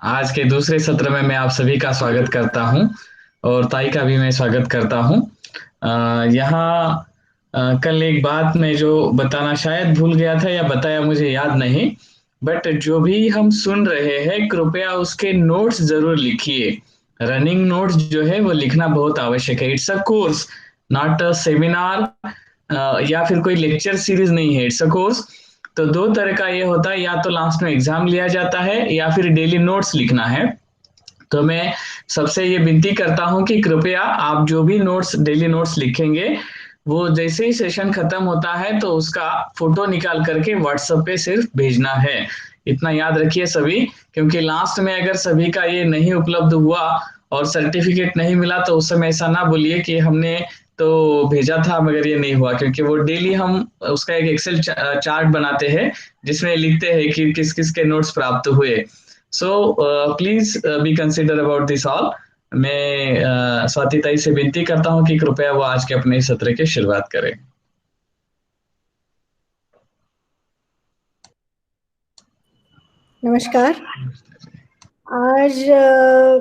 आज के दूसरे सत्र में मैं आप सभी का स्वागत करता हूं और ताई का भी मैं स्वागत करता हूं। यहाँ कल एक बात मैं जो बताना शायद भूल गया था या बताया मुझे याद नहीं, बट जो भी हम सुन रहे हैं कृपया उसके नोट्स जरूर लिखिए। रनिंग नोट्स जो है वो लिखना बहुत आवश्यक है। It's a course, not a seminar या फिर कोई लेक्चर सीरीज नहीं है, इट्स अ कोर्स। तो दो तरह का ये होता है, या तो लास्ट में एग्जाम लिया जाता है या फिर डेली नोट्स लिखना है। तो मैं सबसे ये विनती करता हूं कि कृपया आप जो भी नोट्स डेली नोट्स लिखेंगे वो जैसे ही सेशन खत्म होता है तो उसका फोटो निकाल करके व्हाट्सएप पे सिर्फ भेजना है। इतना याद रखिए सभी, क्योंकि लास्ट में अगर सभी का ये नहीं उपलब्ध हुआ और सर्टिफिकेट नहीं मिला तो उस समय ऐसा ना बोलिए कि हमने तो भेजा था मगर ये नहीं हुआ, क्योंकि वो डेली हम उसका एक एक्सेल चार्ट बनाते हैं जिसमें लिखते हैं कि किस किस के नोट्स प्राप्त हुए। So please be consider about this all. मैं स्वाति ताई से विनती करता हूँ कि कृपया वो आज के अपने सत्र की शुरुआत करें। नमस्कार। आज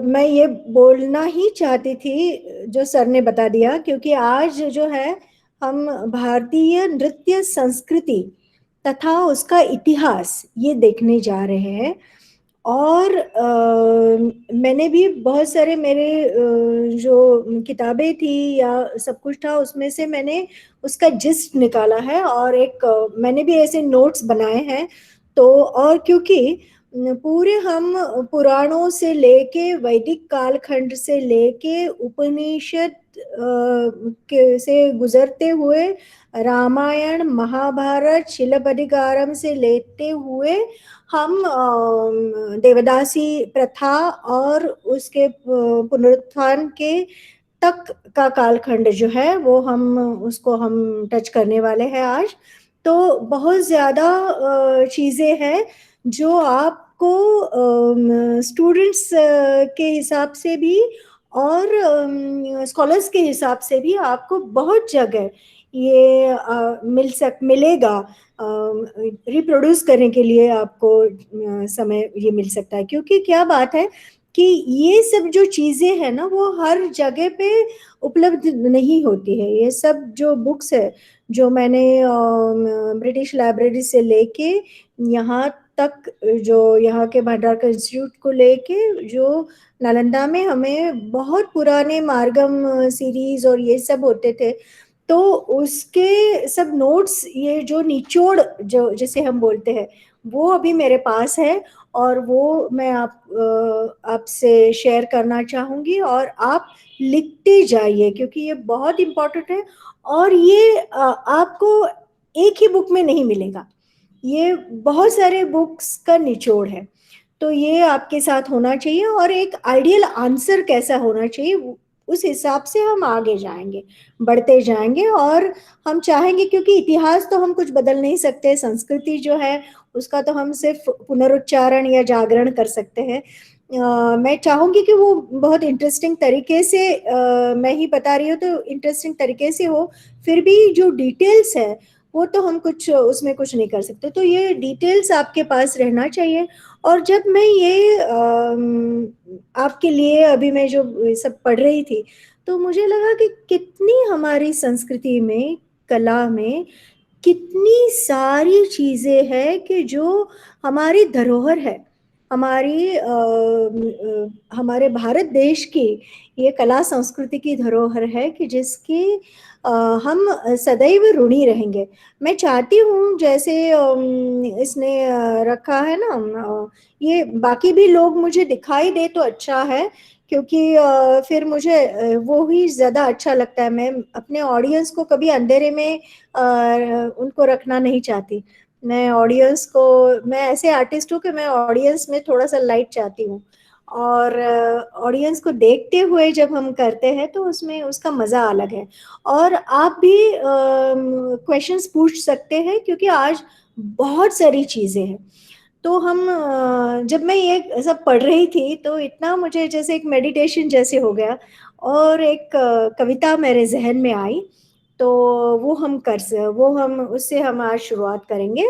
मैं ये बोलना ही चाहती थी जो सर ने बता दिया, क्योंकि आज जो है हम भारतीय नृत्य संस्कृति तथा उसका इतिहास ये देखने जा रहे हैं। और मैंने भी बहुत सारे मेरे जो किताबें थी या सब कुछ था उसमें से मैंने उसका जिस्ट निकाला है, और एक मैंने भी ऐसे नोट्स बनाए हैं। तो और क्योंकि पूरे हम पुराणों से लेके वैदिक कालखंड से लेके उपनिषद से गुजरते हुए रामायण महाभारत शिलापदिकारम से लेते हुए हम देवदासी प्रथा और उसके पुनरुत्थान के तक का कालखंड जो है वो हम उसको हम टच करने वाले हैं आज। तो बहुत ज्यादा चीजें हैं जो आपको स्टूडेंट्स के हिसाब से भी और स्कॉलर्स के हिसाब से भी आपको बहुत जगह ये मिलेगा। रिप्रोड्यूस करने के लिए आपको समय ये मिल सकता है, क्योंकि क्या बात है कि ये सब जो चीजें हैं ना वो हर जगह पे उपलब्ध नहीं होती है। ये सब जो बुक्स है जो मैंने ब्रिटिश लाइब्रेरी से लेके यहाँ तक, जो यहाँ के भंडारकर इंस्टीट्यूट को लेके जो नालंदा में हमें बहुत पुराने मार्गम सीरीज और ये सब होते थे, तो उसके सब नोट्स ये जो निचोड़ जो जिसे हम बोलते हैं वो अभी मेरे पास है। और वो मैं आपसे शेयर करना चाहूंगी, और आप लिखते जाइए क्योंकि ये बहुत इम्पोर्टेंट है। और ये आपको एक ही बुक में नहीं मिलेगा, ये बहुत सारे बुक्स का निचोड़ है। तो ये आपके साथ होना चाहिए, और एक आइडियल आंसर कैसा होना चाहिए उस हिसाब से हम आगे जाएंगे, बढ़ते जाएंगे। और हम चाहेंगे, क्योंकि इतिहास तो हम कुछ बदल नहीं सकते, संस्कृति जो है उसका तो हम सिर्फ पुनरुच्चारण या जागरण कर सकते हैं। मैं चाहूंगी कि वो बहुत इंटरेस्टिंग तरीके से मैं ही बता रही हूँ तो इंटरेस्टिंग तरीके से हो। फिर भी जो डिटेल्स है वो तो हम कुछ उसमें कुछ नहीं कर सकते, तो ये डिटेल्स आपके पास रहना चाहिए। और जब मैं ये आपके लिए अभी मैं जो सब पढ़ रही थी तो मुझे लगा कि कितनी हमारी संस्कृति में, कला में कितनी सारी चीजें हैं कि जो हमारी धरोहर है, हमारी हमारे भारत देश की ये कला संस्कृति की धरोहर है कि जिसकी हम सदैव ऋणी रहेंगे। मैं चाहती हूँ जैसे इसने रखा है ना, ये बाकी भी लोग मुझे दिखाई दे तो अच्छा है, क्योंकि फिर मुझे वो ही ज्यादा अच्छा लगता है। मैं अपने ऑडियंस को कभी अंधेरे में उनको रखना नहीं चाहती। मैं ऑडियंस को, मैं ऐसे आर्टिस्ट हूँ कि मैं ऑडियंस में थोड़ा सा लाइट चाहती हूँ, और ऑडियंस को देखते हुए जब हम करते हैं तो उसमें उसका मजा अलग है। और आप भी क्वेश्चंस पूछ सकते हैं, क्योंकि आज बहुत सारी चीजें हैं। तो हम जब मैं ये सब पढ़ रही थी तो इतना मुझे जैसे एक मेडिटेशन जैसे हो गया, और एक कविता मेरे जहन में आई। तो वो हम उससे हम आज शुरुआत करेंगे।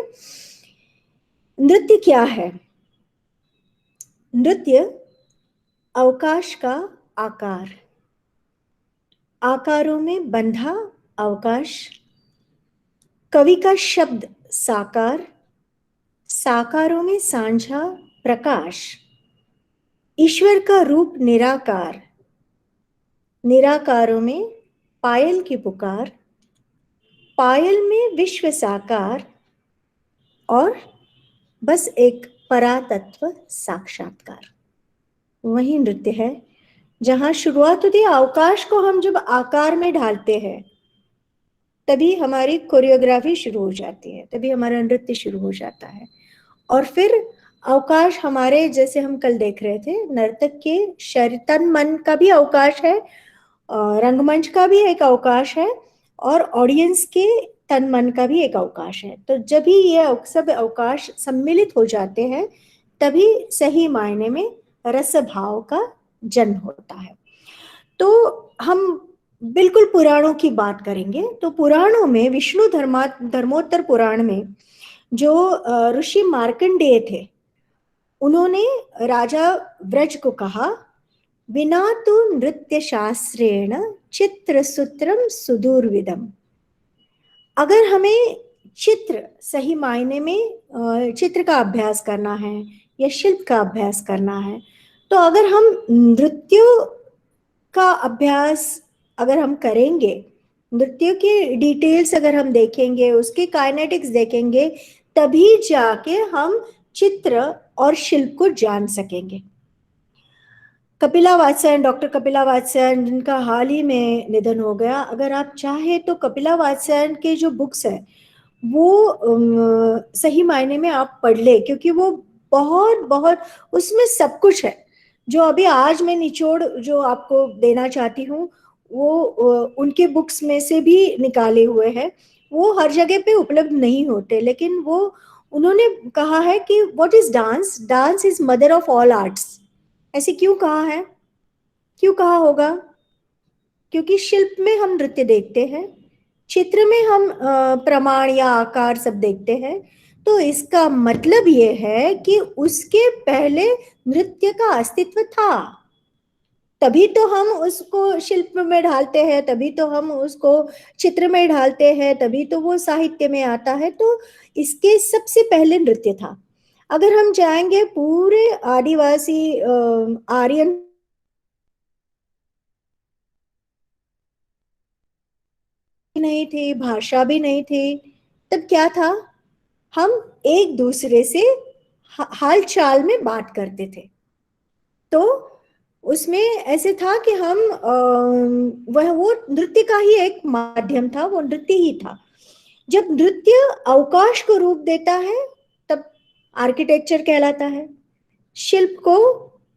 नृत्य क्या है? नृत्य अवकाश का आकार, आकारों में बंधा अवकाश, कवि का शब्द साकार, साकारों में सांझा प्रकाश, ईश्वर का रूप निराकार, निराकारों में पायल की पुकार, पायल में विश्व साकार, और बस एक परातत्व साक्षात्कार। वही नृत्य है जहां शुरुआत होती है। अवकाश को हम जब आकार में ढालते हैं तभी हमारी कोरियोग्राफी शुरू हो जाती है, तभी हमारा नृत्य शुरू हो जाता है। और फिर अवकाश हमारे, जैसे हम कल देख रहे थे, नर्तक के शरीर तन मन का भी अवकाश है, रंगमंच का भी एक अवकाश है, और ऑडियंस के तन मन का भी एक अवकाश है। तो जब भी ये सब अवकाश सम्मिलित हो जाते हैं तभी सही मायने में रस भाव का जन्म होता है। तो हम बिल्कुल पुराणों की बात करेंगे। तो पुराणों में, विष्णु धर्मोत्तर पुराण में जो ऋषि मार्कंडेय थे, उन्होंने राजा व्रज को कहा, विना तु नृत्य शास्त्रेण चित्र सूत्रम सुदूरविदम। अगर हमें चित्र सही मायने में चित्र का अभ्यास करना है या शिल्प का अभ्यास करना है, तो अगर हम नृत्य का अभ्यास अगर हम करेंगे, नृत्य के डिटेल्स अगर हम देखेंगे, उसके काइनेटिक्स देखेंगे, तभी जाके हम चित्र और शिल्प को जान सकेंगे। कपिला वात्स्यायन, डॉक्टर कपिला वात्स्यायन, जिनका हाल ही में निधन हो गया, अगर आप चाहे तो कपिला वात्स्यायन के जो बुक्स है वो सही मायने में आप पढ़ ले, क्योंकि वो बहुत बहुत उसमें सब कुछ है। जो अभी आज मैं निचोड़ जो आपको देना चाहती हूँ वो उनके बुक्स में से भी निकाले हुए हैं। वो हर जगह पे उपलब्ध नहीं होते, लेकिन वो उन्होंने कहा है कि what is dance, dance is mother of all arts. ऐसे क्यों कहा है, क्यों कहा होगा? क्योंकि शिल्प में हम नृत्य देखते हैं, चित्र में हम प्रमाण या आकार सब देखते हैं। तो इसका मतलब ये है कि उसके पहले नृत्य का अस्तित्व था, तभी तो हम उसको शिल्प में ढालते हैं, तभी तो हम उसको चित्र में ढालते हैं, तभी तो वो साहित्य में आता है। तो इसके सबसे पहले नृत्य था। अगर हम जाएंगे पूरे आदिवासी आर्यन नहीं थी, भाषा भी नहीं थी, तब क्या था? हम एक दूसरे से हाल चाल में बात करते थे। तो उसमें ऐसे था कि हम वह वो नृत्य का ही एक माध्यम था, वो नृत्य ही था। जब नृत्य अवकाश को रूप देता है तब आर्किटेक्चर कहलाता है, शिल्प को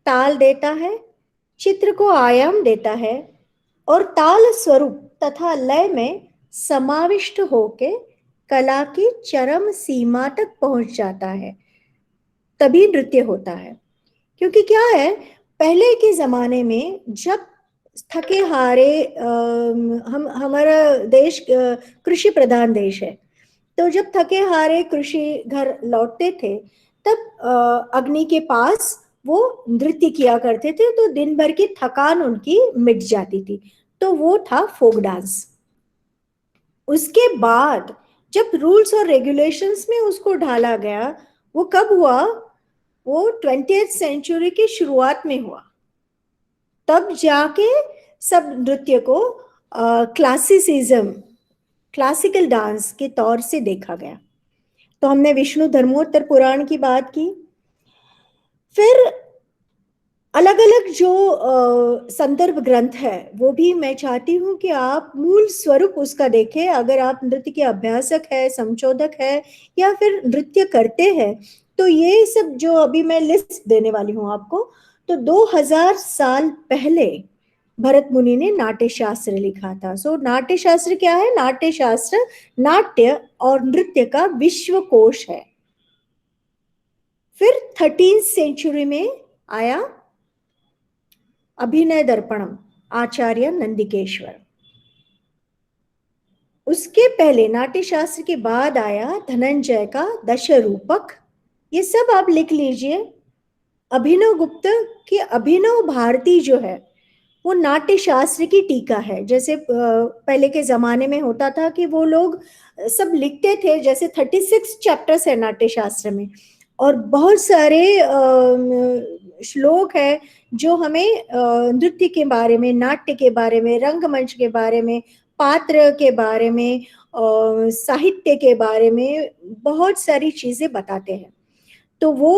ताल देता है, चित्र को आयाम देता है, और ताल स्वरूप तथा लय में समाविष्ट होके कला की चरम सीमा तक पहुंच जाता है, तभी नृत्य होता है। क्योंकि क्या है, पहले के जमाने में जब थके हारे हम हमारा देश कृषि प्रधान देश है, तो जब थके हारे कृषि घर लौटते थे तब अग्नि के पास वो नृत्य किया करते थे, तो दिन भर की थकान उनकी मिट जाती थी। तो वो था फोक डांस। उसके बाद जब रूल्स और रेगुलेशंस में उसको ढाला गया, वो कब हुआ? वो 20th सेंचुरी की शुरुआत में हुआ। तब जाके सब नृत्य को क्लासिसिज्म, क्लासिकल डांस के तौर से देखा गया। तो हमने विष्णु धर्मोत्तर पुराण की बात की। फिर अलग अलग जो संदर्भ ग्रंथ है वो भी मैं चाहती हूँ कि आप मूल स्वरूप उसका देखें। अगर आप नृत्य के अभ्यासक है, संशोधक है, या फिर नृत्य करते हैं, तो ये सब जो अभी मैं लिस्ट देने वाली हूँ आपको, तो 2000 साल पहले भरत मुनि ने नाट्य शास्त्र लिखा था। सो नाट्य शास्त्र क्या है? नाट्य शास्त्र नाट्य और नृत्य का विश्वकोश है। फिर 13th सेंचुरी में आया अभिनय दर्पणम, आचार्य नंदिकेश्वर। उसके पहले नाट्य शास्त्र के बाद आया धनंजय का दशरूपक। ये सब आप लिख लीजिए। अभिनव गुप्त की अभिनव भारती जो है वो नाट्य शास्त्र की टीका है। जैसे पहले के जमाने में होता था कि वो लोग सब लिखते थे, जैसे 36 चैप्टर्स है नाट्य शास्त्र में, और बहुत सारे श्लोक है जो हमें नृत्य के बारे में, नाट्य के बारे में, रंगमंच के बारे में, पात्र के बारे में, साहित्य के बारे में बहुत सारी चीजें बताते हैं। तो वो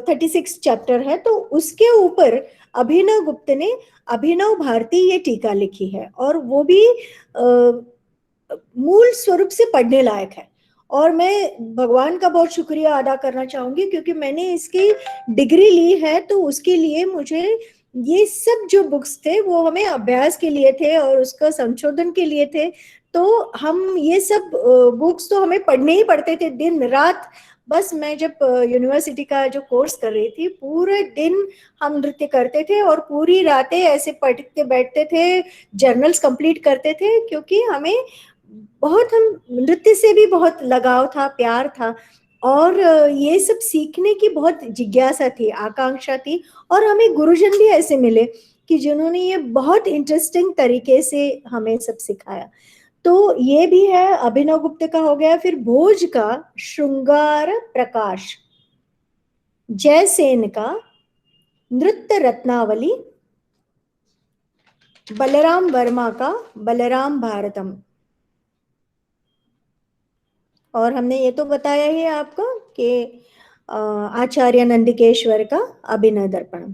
36 चैप्टर है, तो उसके ऊपर अभिनव गुप्त ने अभिनव भारती ये टीका लिखी है, और वो भी मूल स्वरूप से पढ़ने लायक है। और मैं भगवान का बहुत शुक्रिया अदा करना चाहूंगी, क्योंकि मैंने इसकी डिग्री ली है, तो उसके लिए मुझे ये सब जो बुक्स थे वो हमें अभ्यास के लिए थे और उसका संशोधन के लिए थे। तो हम ये सब बुक्स तो हमें पढ़ने ही पड़ते थे दिन रात। बस मैं जब यूनिवर्सिटी का जो कोर्स कर रही थी, पूरे दिन हम नृत्य करते थे और पूरी रातें ऐसे पढ़ते बैठते थे, जर्नल्स कंप्लीट करते थे, क्योंकि हमें बहुत, हम नृत्य से भी बहुत लगाव था, प्यार था, और ये सब सीखने की बहुत जिज्ञासा थी, आकांक्षा थी। और हमें गुरुजन भी ऐसे मिले कि जिन्होंने ये बहुत इंटरेस्टिंग तरीके से हमें सब सिखाया। तो ये भी है, अभिनव गुप्त का हो गया। फिर भोज का श्रृंगार प्रकाश, जयसेन का नृत्य रत्नावली, बलराम वर्मा का बलराम भारतम, और हमने ये तो बताया ही आपको कि आचार्य नंदिकेश्वर का अभिनय दर्पण।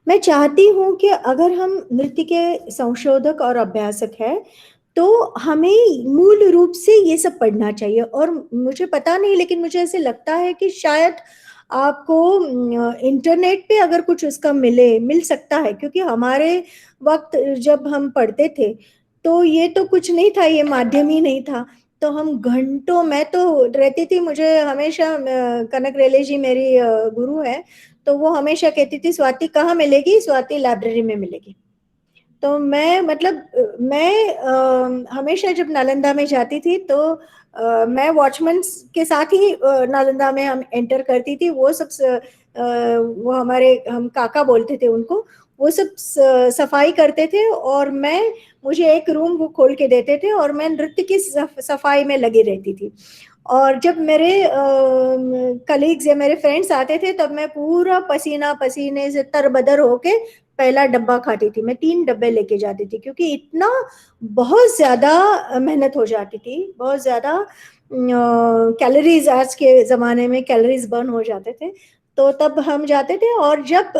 मैं चाहती हूं कि अगर हम नृत्य के संशोधक और अभ्यासक हैं, तो हमें मूल रूप से ये सब पढ़ना चाहिए। और मुझे पता नहीं, लेकिन मुझे ऐसे लगता है कि शायद आपको इंटरनेट पे अगर कुछ उसका मिल सकता है, क्योंकि हमारे वक्त जब हम पढ़ते थे तो ये तो कुछ नहीं था, ये माध्यम ही नहीं था। तो हम घंटों, मैं तो रहती थी, मुझे हमेशा कनक रेले जी मेरी गुरु है, तो वो हमेशा कहती थी, स्वाति कहाँ मिलेगी? स्वाति लाइब्रेरी में मिलेगी। तो मैं, मतलब मैं हमेशा जब नालंदा में जाती थी तो मैं वॉचमैन के साथ ही नालंदा में हम एंटर करती थी। वो सब वो हमारे, हम काका बोलते थे उनको, वो सब सफाई करते थे, और मैं, मुझे एक रूम वो खोल के देते थे और मैं नृत्य की सफाई में लगी रहती थी। और जब मेरे कलीग्स या मेरे फ्रेंड्स आते थे, तब मैं पूरा पसीना पसीने से तरबदर होके पहला डब्बा खाती थी। मैं 3 डब्बे लेके जाती थी, क्योंकि इतना, बहुत ज्यादा मेहनत हो जाती थी, बहुत ज्यादा कैलोरीज, आज के जमाने में कैलोरीज बर्न हो जाते थे। तो तब हम जाते थे, और जब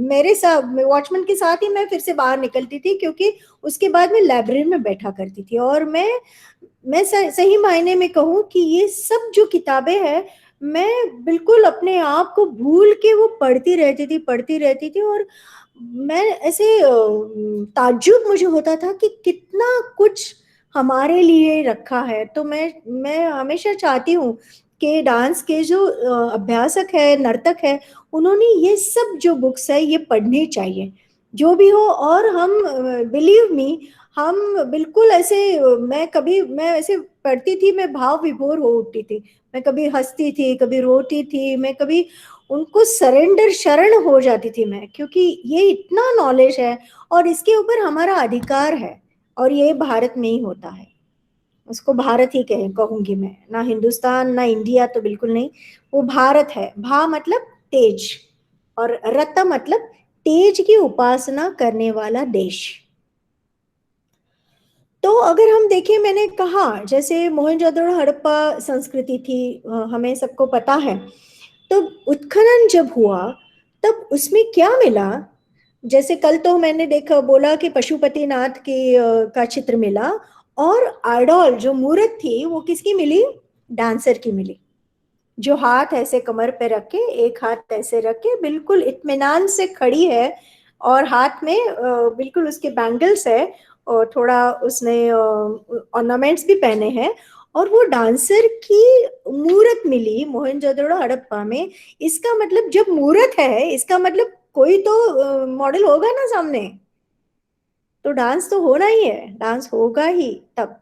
मेरे साथ, वॉचमैन के साथ ही मैं फिर से बाहर निकलती थी, क्योंकि उसके बाद मैं लाइब्रेरी में बैठा करती थी। और मैं सही मायने में कहूँ कि ये सब जो किताबें हैं, मैं बिल्कुल अपने आप को भूल के वो पढ़ती रहती थी। और मैं ऐसे ताज्जुब मुझे होता था कि कितना कुछ हमारे लिए रखा है। तो मैं हमेशा चाहती हूँ कि डांस के जो अभ्यासक है, नर्तक है, उन्होंने ये सब जो बुक्स है ये पढ़नी चाहिए, जो भी हो। और हम, बिलीव मी, हम बिल्कुल ऐसे, मैं ऐसे पढ़ती थी, मैं भाव विभोर हो उठती थी। मैं कभी हंसती थी, कभी रोती थी, मैं कभी उनको सरेंडर, शरण हो जाती थी मैं, क्योंकि ये इतना नॉलेज है और इसके ऊपर हमारा अधिकार है। और ये भारत में ही होता है, उसको भारत ही कहूंगी मैं, ना हिंदुस्तान ना इंडिया, तो बिल्कुल नहीं। वो भारत है। भा मतलब तेज, और रत मतलब तेज की उपासना करने वाला देश। तो अगर हम देखें, मैंने कहा जैसे मोहनजोदड़ो हड़प्पा संस्कृति थी, हमें सबको पता है। तो उत्खनन जब हुआ, तब उसमें क्या मिला? जैसे कल तो मैंने देखा, बोला कि पशुपतिनाथ की का चित्र मिला, और आइडॉल जो मूर्त थी वो किसकी मिली? डांसर की मिली, जो हाथ ऐसे कमर पे रख के, एक हाथ ऐसे रख के बिल्कुल इत्मीनान से खड़ी है, और हाथ में बिल्कुल उसके बैंगल्स है, और थोड़ा उसने ऑर्नामेंट्स भी पहने हैं, और वो डांसर की मूर्त मिली मोहनजोदड़ो हड़प्पा में। इसका मतलब, जब मूर्त है, इसका मतलब कोई तो मॉडल होगा ना सामने, तो डांस तो होना ही है, डांस होगा ही तब।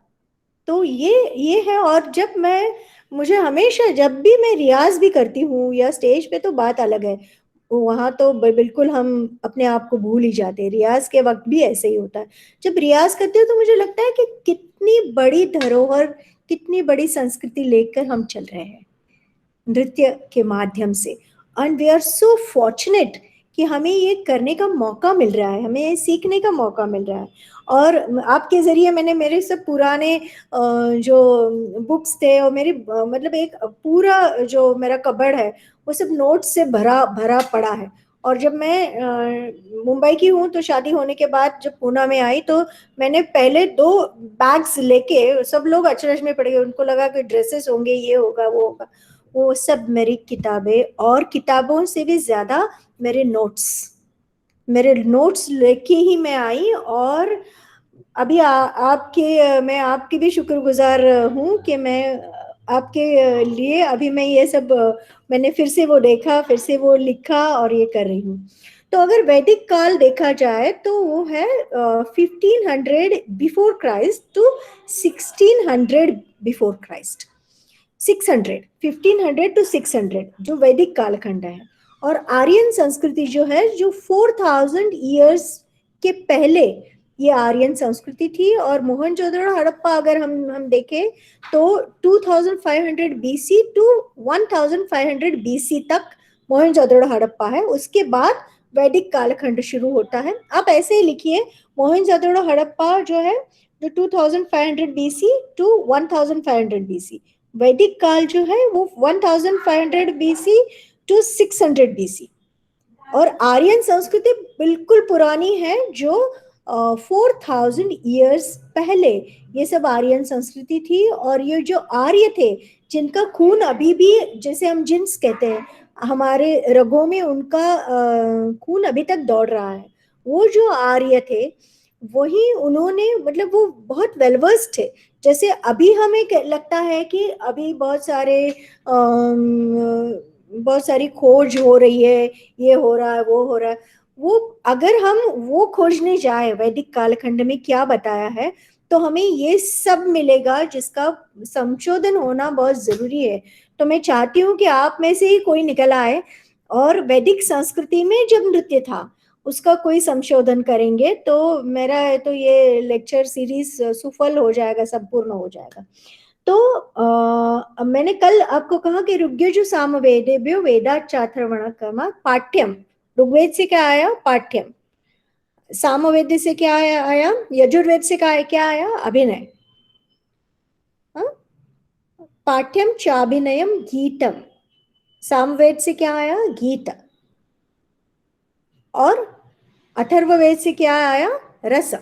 तो ये है। और जब मैं मुझे हमेशा जब भी मैं रियाज भी करती हूँ या स्टेज पे तो बात अलग है, वहां तो बिल्कुल हम अपने आप को भूल ही जाते हैं। रियाज के वक्त भी ऐसे ही होता है। जब रियाज करते हो तो मुझे लगता है कि कितनी बड़ी धरोहर, कितनी बड़ी संस्कृति लेकर हम चल रहे हैं नृत्य के माध्यम से। And we are so fortunate कि हमें ये करने का मौका मिल रहा है, हमें ये सीखने का मौका मिल रहा है। और आपके जरिए मैंने मेरे सब पुराने जो बुक्स थे और मेरी मतलब एक पूरा जो मेरा कबर्ड है वो सब नोट्स से भरा भरा पड़ा है। और जब मैं मुंबई की हूँ तो शादी होने के बाद जब पूना में आई तो मैंने पहले 2 बैग्स लेके, सब लोग अचरज में पड़ गए, उनको लगा कि ड्रेसेस होंगे, ये होगा वो होगा। वो सब मेरी किताबें, और किताबों से भी ज्यादा मेरे नोट्स लेके ही मैं आई। और अभी मैं आपकी भी शुक्रगुजार हूँ कि मैं आपके लिए अभी मैं ये सब मैंने फिर से वो देखा, फिर से वो लिखा और ये कर रही हूँ। तो अगर वैदिक काल देखा जाए तो वो है 1500 before Christ to 1600 before Christ. 600, 1500 to 600 जो वैदिक कालखंड है। और आर्यन संस्कृति जो है, जो 4000 ईयर्स के पहले ये आर्यन संस्कृति थी। और मोहनजोदड़ो हड़प्पा अगर हम देखें तो 2500 बीसी टू 1500 बीसी तक मोहनजोदड़ो हड़प्पा है। उसके बाद वैदिक कालखंड शुरू होता है। आप ऐसे ही लिखिए, मोहनजोदड़ो हड़प्पा जो है, जो 2500 बीसी टू 1500 बीसी। वैदिक काल जो है वो 1500 बीसी टू 600 बीसी। और आर्यन संस्कृति बिल्कुल पुरानी है, जो 4000 ईयर्स पहले ये सब आर्यन संस्कृति थी। और ये जो आर्य थे, जिनका खून अभी भी, जैसे हम जिन्स कहते हैं, हमारे रगों में उनका खून अभी तक दौड़ रहा है, वो जो आर्य थे वही उन्होंने, मतलब वो बहुत वेलवर्स थे। जैसे अभी हमें लगता है कि अभी बहुत सारी खोज हो रही है, ये हो रहा है, वो हो रहा है। वो अगर हम वो खोजने जाए वैदिक कालखंड में क्या बताया है, तो हमें ये सब मिलेगा जिसका संशोधन होना बहुत जरूरी है। तो मैं चाहती हूँ कि आप में से ही कोई निकल आए और वैदिक संस्कृति में जब नृत्य था उसका कोई संशोधन करेंगे, तो मेरा तो ये लेक्चर सीरीज सुफल हो जाएगा, संपूर्ण हो जाएगा। तो मैंने कल आपको कहा कि ऋग्यजु सामवेदेभ्यो वेदाचाथर्वण कर्म पाठ्यम। ऋग्वेद से क्या आया? पाठ्यम। सामवेद से क्या आया? यजुर्वेद से क्या आया? अभिनय। हाँ? पाठ्यम चाभिनयम गीतम। सामवेद से क्या आया? गीत। और अथर्ववेद से क्या आया? रस।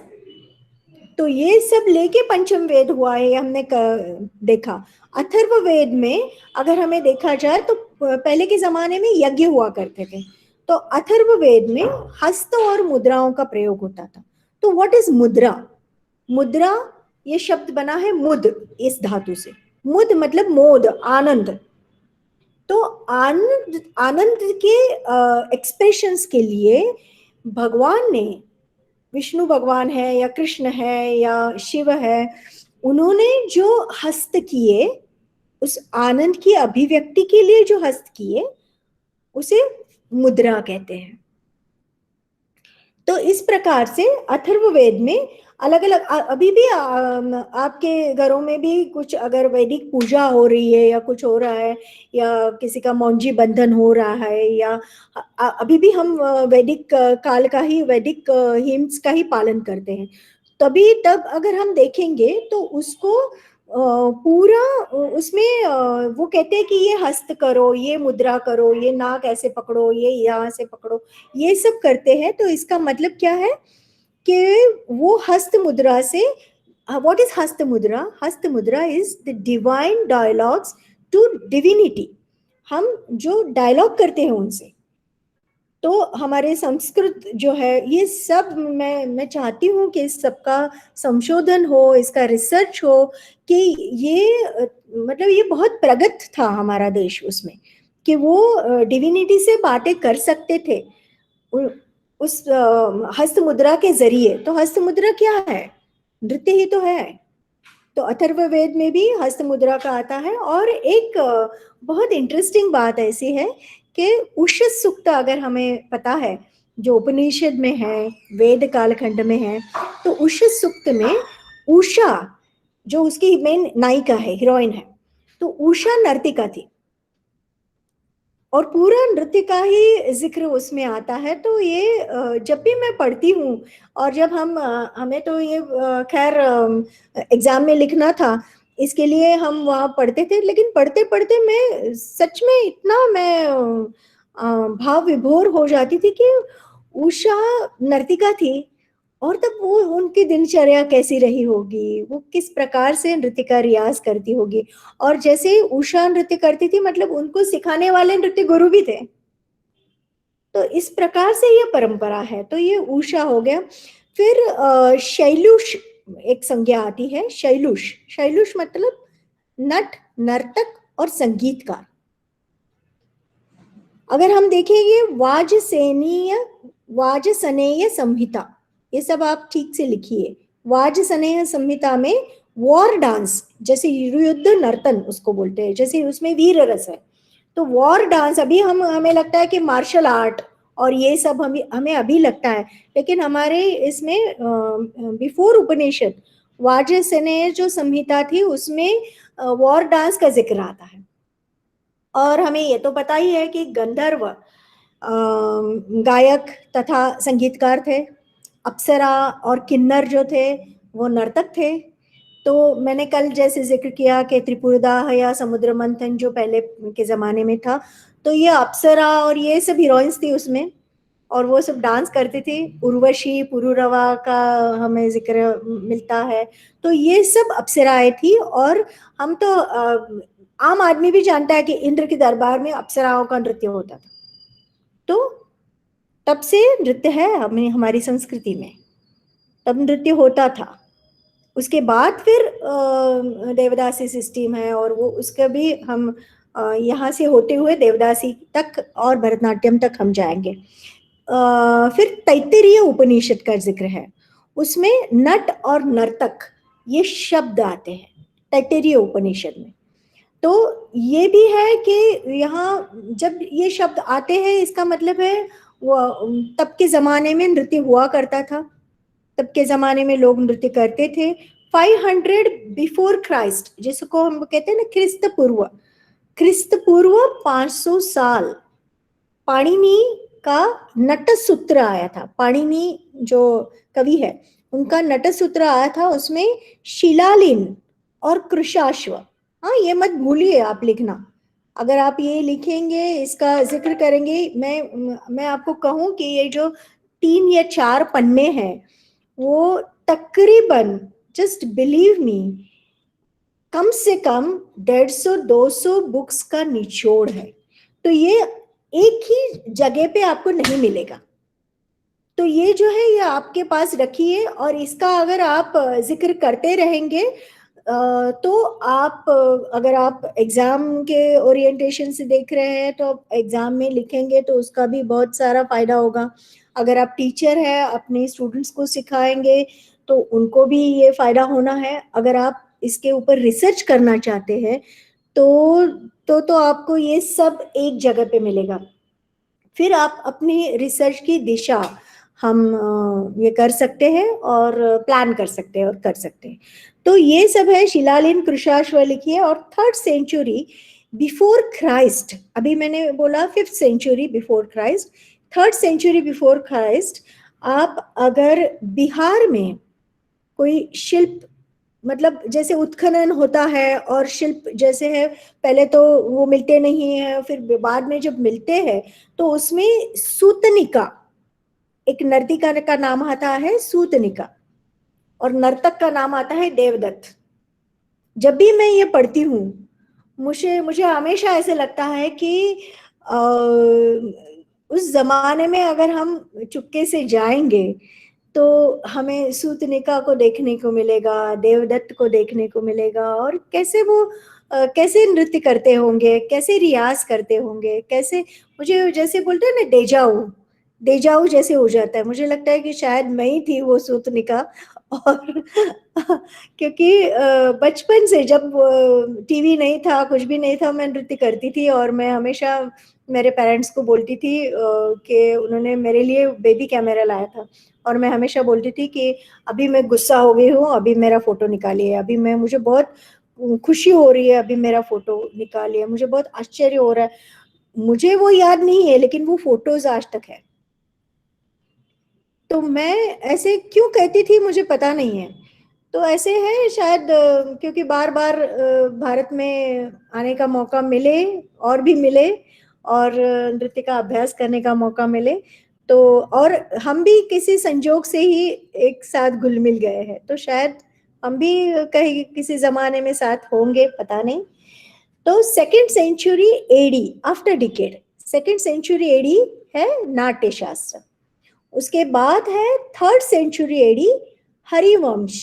तो ये सब लेके पंचम वेद हुआ है, हमने देखा। अथर्ववेद में अगर हमें देखा जाए तो पहले के जमाने में यज्ञ हुआ करते थे, तो अथर्ववेद में हस्त और मुद्राओं का प्रयोग होता था। तो व्हाट इज मुद्रा? मुद्रा, ये शब्द बना है मुद, इस धातु से। मुद मतलब मोद, आनंद। तो आनंद, आनंद के एक्सप्रेशंस के लिए भगवान ने, विष्णु भगवान है या कृष्ण है या शिव है, उन्होंने जो हस्त किए, उस आनंद की अभिव्यक्ति के लिए जो हस्त किए, उसे मुद्रा कहते हैं। तो इस प्रकार से अथर्ववेद में अलग अलग, अभी भी आपके घरों में भी कुछ अगर वैदिक पूजा हो रही है या कुछ हो रहा है, या किसी का मौंजी बंधन हो रहा है, या अभी भी हम वैदिक काल का ही, वैदिक हिम्स का ही पालन करते हैं। तभी तब अगर हम देखेंगे तो उसको पूरा उसमें वो कहते हैं कि ये हस्त करो, ये मुद्रा करो, ये नाक ऐसे पकड़ो, ये यहाँ से पकड़ो, ये सब करते हैं। तो इसका मतलब क्या है कि वो हस्त मुद्रा से, व्हाट इज हस्त मुद्रा? हस्त मुद्रा is the divine dialogues to divinity. हम जो डायलॉग करते हैं उनसे। तो हमारे संस्कृत जो है, ये सब मैं चाहती हूँ कि इस सब का संशोधन हो, इसका रिसर्च हो, कि ये मतलब ये बहुत प्रगत था हमारा देश उसमें, कि वो डिविनिटी से बातें कर सकते थे उस हस्त मुद्रा के जरिए। तो हस्त मुद्रा क्या है? नृत्य ही तो है। तो अथर्ववेद में भी हस्त मुद्रा का आता है। और एक बहुत इंटरेस्टिंग बात ऐसी है कि उषस सूक्त अगर हमें पता है, जो उपनिषद में है, वेद कालखंड में है, तो उषस सूक्त में उषा, जो उसकी मेन नायिका है, हीरोइन है, तो उषा नर्तिका थी और पूरा नृत्य का ही जिक्र उसमें आता है। तो ये जब भी मैं पढ़ती हूँ, और जब हमें तो ये खैर एग्जाम में लिखना था, इसके लिए हम वहाँ पढ़ते थे, लेकिन पढ़ते पढ़ते मैं सच में इतना मैं भाव विभोर हो जाती थी कि उषा नर्तिका थी, और तब वो उनकी दिनचर्या कैसी रही होगी, वो किस प्रकार से नृत्य का रियाज करती होगी। और जैसे उषा नृत्य करती थी, मतलब उनको सिखाने वाले नृत्य गुरु भी थे। तो इस प्रकार से ये परंपरा है। तो ये उषा हो गया। फिर शैलुष एक संज्ञा आती है, शैलुष। शैलुष मतलब नट, नर्तक और संगीतकार। अगर हम देखेंगे वाजसनेय संहिता, ये सब आप ठीक से लिखिए। वाजसनेय संहिता में वॉर डांस, जैसे युद्ध नर्तन उसको बोलते हैं, जैसे उसमें वीर रस है, तो वॉर डांस अभी हमें लगता है कि मार्शल आर्ट और ये सब हमें अभी लगता है, लेकिन हमारे इसमें बिफोर उपनिषद वाजसनेय जो संहिता थी उसमें वॉर डांस का जिक्र आता है। और हमें ये तो पता ही है कि गंधर्व गायक तथा संगीतकार थे, अप्सरा और किन्नर जो थे वो नर्तक थे। तो मैंने कल जैसे जिक्र किया कि त्रिपुरदाह या समुद्र मंथन जो पहले के ज़माने में था, तो ये अप्सरा और ये सब हीरोइंस थी उसमें, और वो सब डांस करती थी। उर्वशी, पुरुरवा का हमें जिक्र मिलता है। तो ये सब अप्सराएं थी। और हम तो आम आदमी भी जानता है कि इंद्र के दरबार में अप्सराओं का नृत्य होता था। तो तब से नृत्य है हमें, हमारी संस्कृति में तब नृत्य होता था। उसके बाद फिर देवदासी सिस्टम है, और वो उसका भी हम यहाँ से होते हुए देवदासी तक और भरतनाट्यम तक हम जाएंगे। फिर तैत्तिरीय उपनिषद का जिक्र है, उसमें नट और नर्तक ये शब्द आते हैं तैत्तिरीय उपनिषद में। तो ये भी है कि यहाँ जब ये शब्द आते हैं, इसका मतलब है वो तब के जमाने में नृत्य हुआ करता था, तब के जमाने में लोग नृत्य करते थे। 500 बिफोर क्राइस्ट, जिसको हम कहते हैं ना ख्रिस्त पूर्व 500 साल पाणिनि का नटसूत्र आया था। पाणिनि जो कवि है उनका नटसूत्र आया था, उसमें शिलालिन और कृशाश्व, हाँ ये मत भूलिए आप लिखना। अगर आप ये लिखेंगे, इसका जिक्र करेंगे, मैं आपको कहूं कि ये जो 3 या 4 पन्ने हैं वो तकरीबन, जस्ट बिलीव मी, कम से कम 150-200 बुक्स का निचोड़ है। तो ये एक ही जगह पे आपको नहीं मिलेगा। तो ये जो है ये आपके पास रखिए, और इसका अगर आप जिक्र करते रहेंगे तो आप, अगर आप एग्जाम के ओरिएंटेशन से देख रहे हैं तो एग्जाम में लिखेंगे तो उसका भी बहुत सारा फायदा होगा। अगर आप टीचर हैं, अपने स्टूडेंट्स को सिखाएंगे तो उनको भी ये फायदा होना है। अगर आप इसके ऊपर रिसर्च करना चाहते हैं तो आपको ये सब एक जगह पे मिलेगा। फिर आप अपनी रिसर्च की दिशा हम ये कर सकते हैं और प्लान कर सकते हैं और कर सकते हैं। तो ये सब है, शिलालिन कृशाश्व लिखिए। और 3rd सेंचुरी बिफोर क्राइस्ट, अभी मैंने बोला 5th century before Christ, 3rd century before Christ, आप अगर बिहार में कोई शिल्प, मतलब जैसे उत्खनन होता है और शिल्प जैसे है, पहले तो वो मिलते नहीं है, फिर बाद में जब मिलते हैं तो उसमें सूतनिका, एक नर्तिका का नाम आता है सूतनिका, और नर्तक का नाम आता है देवदत्त। जब भी मैं ये पढ़ती हूँ, मुझे मुझे हमेशा ऐसे लगता है कि उस जमाने में अगर हम चुपके से जाएंगे तो हमें सूतनिका को देखने को मिलेगा, देवदत्त को देखने को मिलेगा, और कैसे वो कैसे नृत्य करते होंगे, कैसे रियाज करते होंगे, कैसे, मुझे जैसे बोलते हैं ना डेजाऊ, डेजाऊ जैसे हो जाता है। मुझे लगता है कि शायद मैं ही थी वो सूतनिका, और क्योंकि बचपन से जब टीवी नहीं था, कुछ भी नहीं था, मैं नृत्य करती थी और मैं हमेशा मेरे पेरेंट्स को बोलती थी कि उन्होंने मेरे लिए बेबी कैमरा लाया था और मैं हमेशा बोलती थी कि अभी मैं गुस्सा हो गई हूँ, अभी मेरा फोटो निकालिए, अभी मैं मुझे बहुत खुशी हो रही है, अभी मेरा फोटो निकालिए, मुझे बहुत आश्चर्य हो रहा है। मुझे वो याद नहीं है लेकिन वो फोटोज आज तक है। तो मैं ऐसे क्यों कहती थी मुझे पता नहीं है। तो ऐसे है शायद क्योंकि बार बार भारत में आने का मौका मिले और भी मिले और नृत्य का अभ्यास करने का मौका मिले, तो और हम भी किसी संजोग से ही एक साथ घुल मिल गए हैं, तो शायद हम भी कहीं किसी जमाने में साथ होंगे, पता नहीं। तो second century AD, after decade, second century AD है नाट्य शास्त्र। उसके बाद है third century AD Harivansh.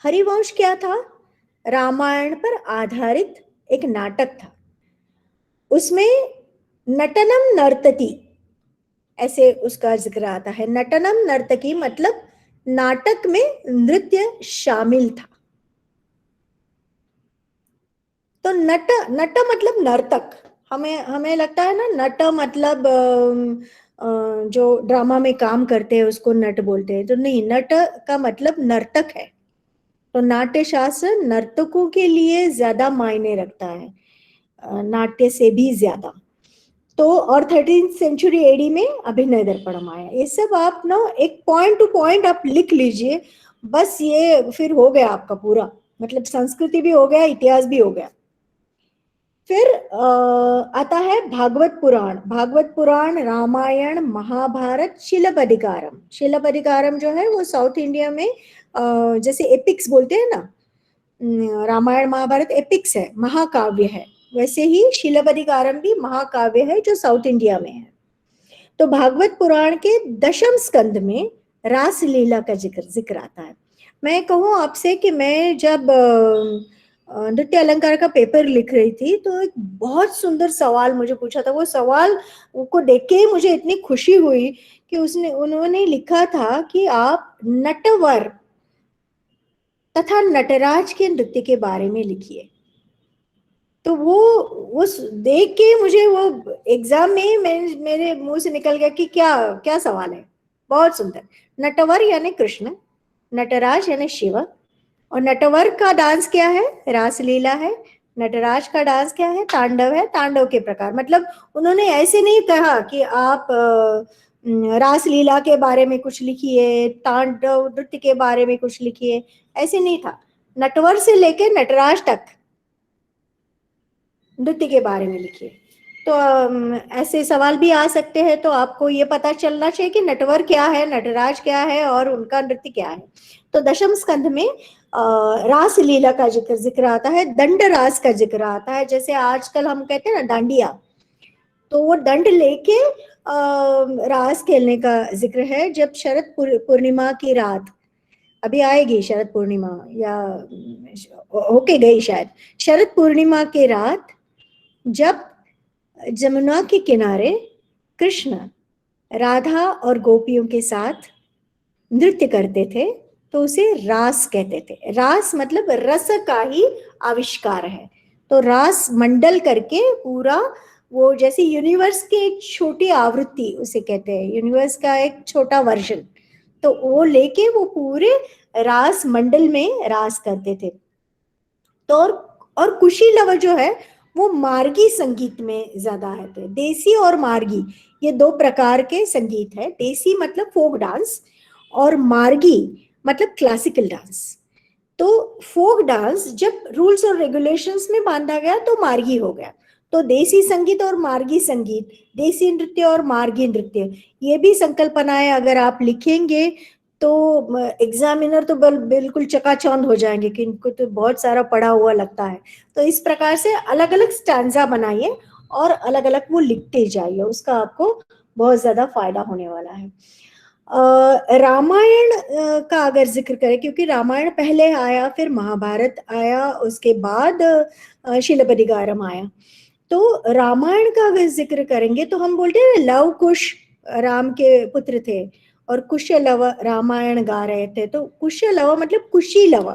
Harivansh क्या था? रामायण पर आधारित एक नाटक था। उसमें नटनम नर्तकी ऐसे उसका जिक्र आता है। नटनम नर्तकी मतलब नाटक में नृत्य शामिल था। तो नट, नट मतलब नर्तक। हमें हमें लगता है ना नट मतलब जो ड्रामा में काम करते हैं उसको नट बोलते हैं, तो नहीं, नट का मतलब नर्तक है। तो नाट्य शास्त्र नर्तकों के लिए ज्यादा मायने रखता है, नाट्य से भी ज्यादा। तो और 13th सेंचुरी एडी में अभिनय दर्पणम आया। ये सब आप ना एक पॉइंट टू पॉइंट आप लिख लीजिए, बस ये फिर हो गया आपका पूरा, मतलब संस्कृति भी हो गया, इतिहास भी हो गया। फिर आता है भागवत पुराण। भागवत पुराण, रामायण, महाभारत, शिलपदिकारम। शिलपदिकारम जो है वो साउथ इंडिया में जैसे एपिक्स बोलते हैं ना, रामायण महाभारत एपिक्स है, महाकाव्य है, वैसे ही शिलपदिकारम भी महाकाव्य है जो साउथ इंडिया में है। तो भागवत पुराण के दशम स्कंद में रास लीला का जिक्र आता है। मैं कहूँ आपसे कि मैं जब नृत्य अलंकार का पेपर लिख रही थी तो एक बहुत सुंदर सवाल मुझे पूछा था। वो सवाल को देख के मुझे इतनी खुशी हुई कि उन्होंने लिखा था कि आप नटवर तथा नटराज के नृत्य के बारे में लिखिए। तो वो देख के मुझे वो एग्जाम में मेरे मुंह से निकल गया कि क्या क्या सवाल है। बहुत सुंदर। नटवर यानी कृष्ण, नटराज यानी शिव, और नटवर का डांस क्या है? रासलीला है। नटराज का डांस क्या है? तांडव है। तांडव के प्रकार, मतलब उन्होंने ऐसे नहीं कहा कि आप रासलीला के बारे में कुछ लिखिए, तांडव नृत्य के बारे में कुछ लिखिए, ऐसे नहीं था। नटवर से लेके नटराज तक नृत्य के बारे में लिखिए। तो ऐसे सवाल भी आ सकते हैं, तो आपको ये पता चलना चाहिए कि नटवर क्या है, नटराज क्या है और उनका नृत्य क्या है। तो दशम स्कंध में रास लीला का जिक्र आता है, दंड रास का जिक्र आता है। जैसे आजकल हम कहते हैं ना डांडिया, तो वो दंड लेके रास खेलने का जिक्र है। जब शरद पूर्णिमा की रात, अभी आएगी शरद पूर्णिमा या होके गई शायद, शरद पूर्णिमा की रात जब जमुना के किनारे कृष्ण राधा और गोपियों के साथ नृत्य करते थे तो उसे रास कहते थे। रास मतलब रस का ही आविष्कार है। तो रास मंडल करके पूरा वो जैसे यूनिवर्स की एक छोटी आवृत्ति उसे कहते हैं, यूनिवर्स का एक छोटा वर्जन, तो वो लेके वो पूरे रास मंडल में रास करते थे। तो और कुशी लवर जो है वो मार्गी संगीत में ज्यादा है। तो देसी और मार्गी ये दो प्रकार के संगीत है। देसी मतलब फोक डांस और मार्गी मतलब क्लासिकल डांस। तो फोक डांस जब रूल्स और रेगुलेशंस में बांधा गया तो मार्गी हो गया। तो देसी संगीत और मार्गी संगीत, देसी नृत्य और मार्गी नृत्य, ये भी संकल्पनाएं अगर आप लिखेंगे तो एग्जामिनर तो बिल्कुल चकाचौंध हो जाएंगे कि इनको तो बहुत सारा पढ़ा हुआ लगता है। तो इस प्रकार से अलग अलग स्टैंजा बनाइए और अलग अलग वो लिखते जाइए, उसका आपको बहुत ज्यादा फायदा होने वाला है। रामायण का अगर जिक्र करें, क्योंकि रामायण पहले आया, फिर महाभारत आया, उसके बाद शिलपदिगारम आया। तो रामायण का अगर जिक्र करेंगे तो हम बोलते हैं लव कुश राम के पुत्र थे और कुशलव रामायण गा रहे थे। तो कुशलव मतलब कुशीलव,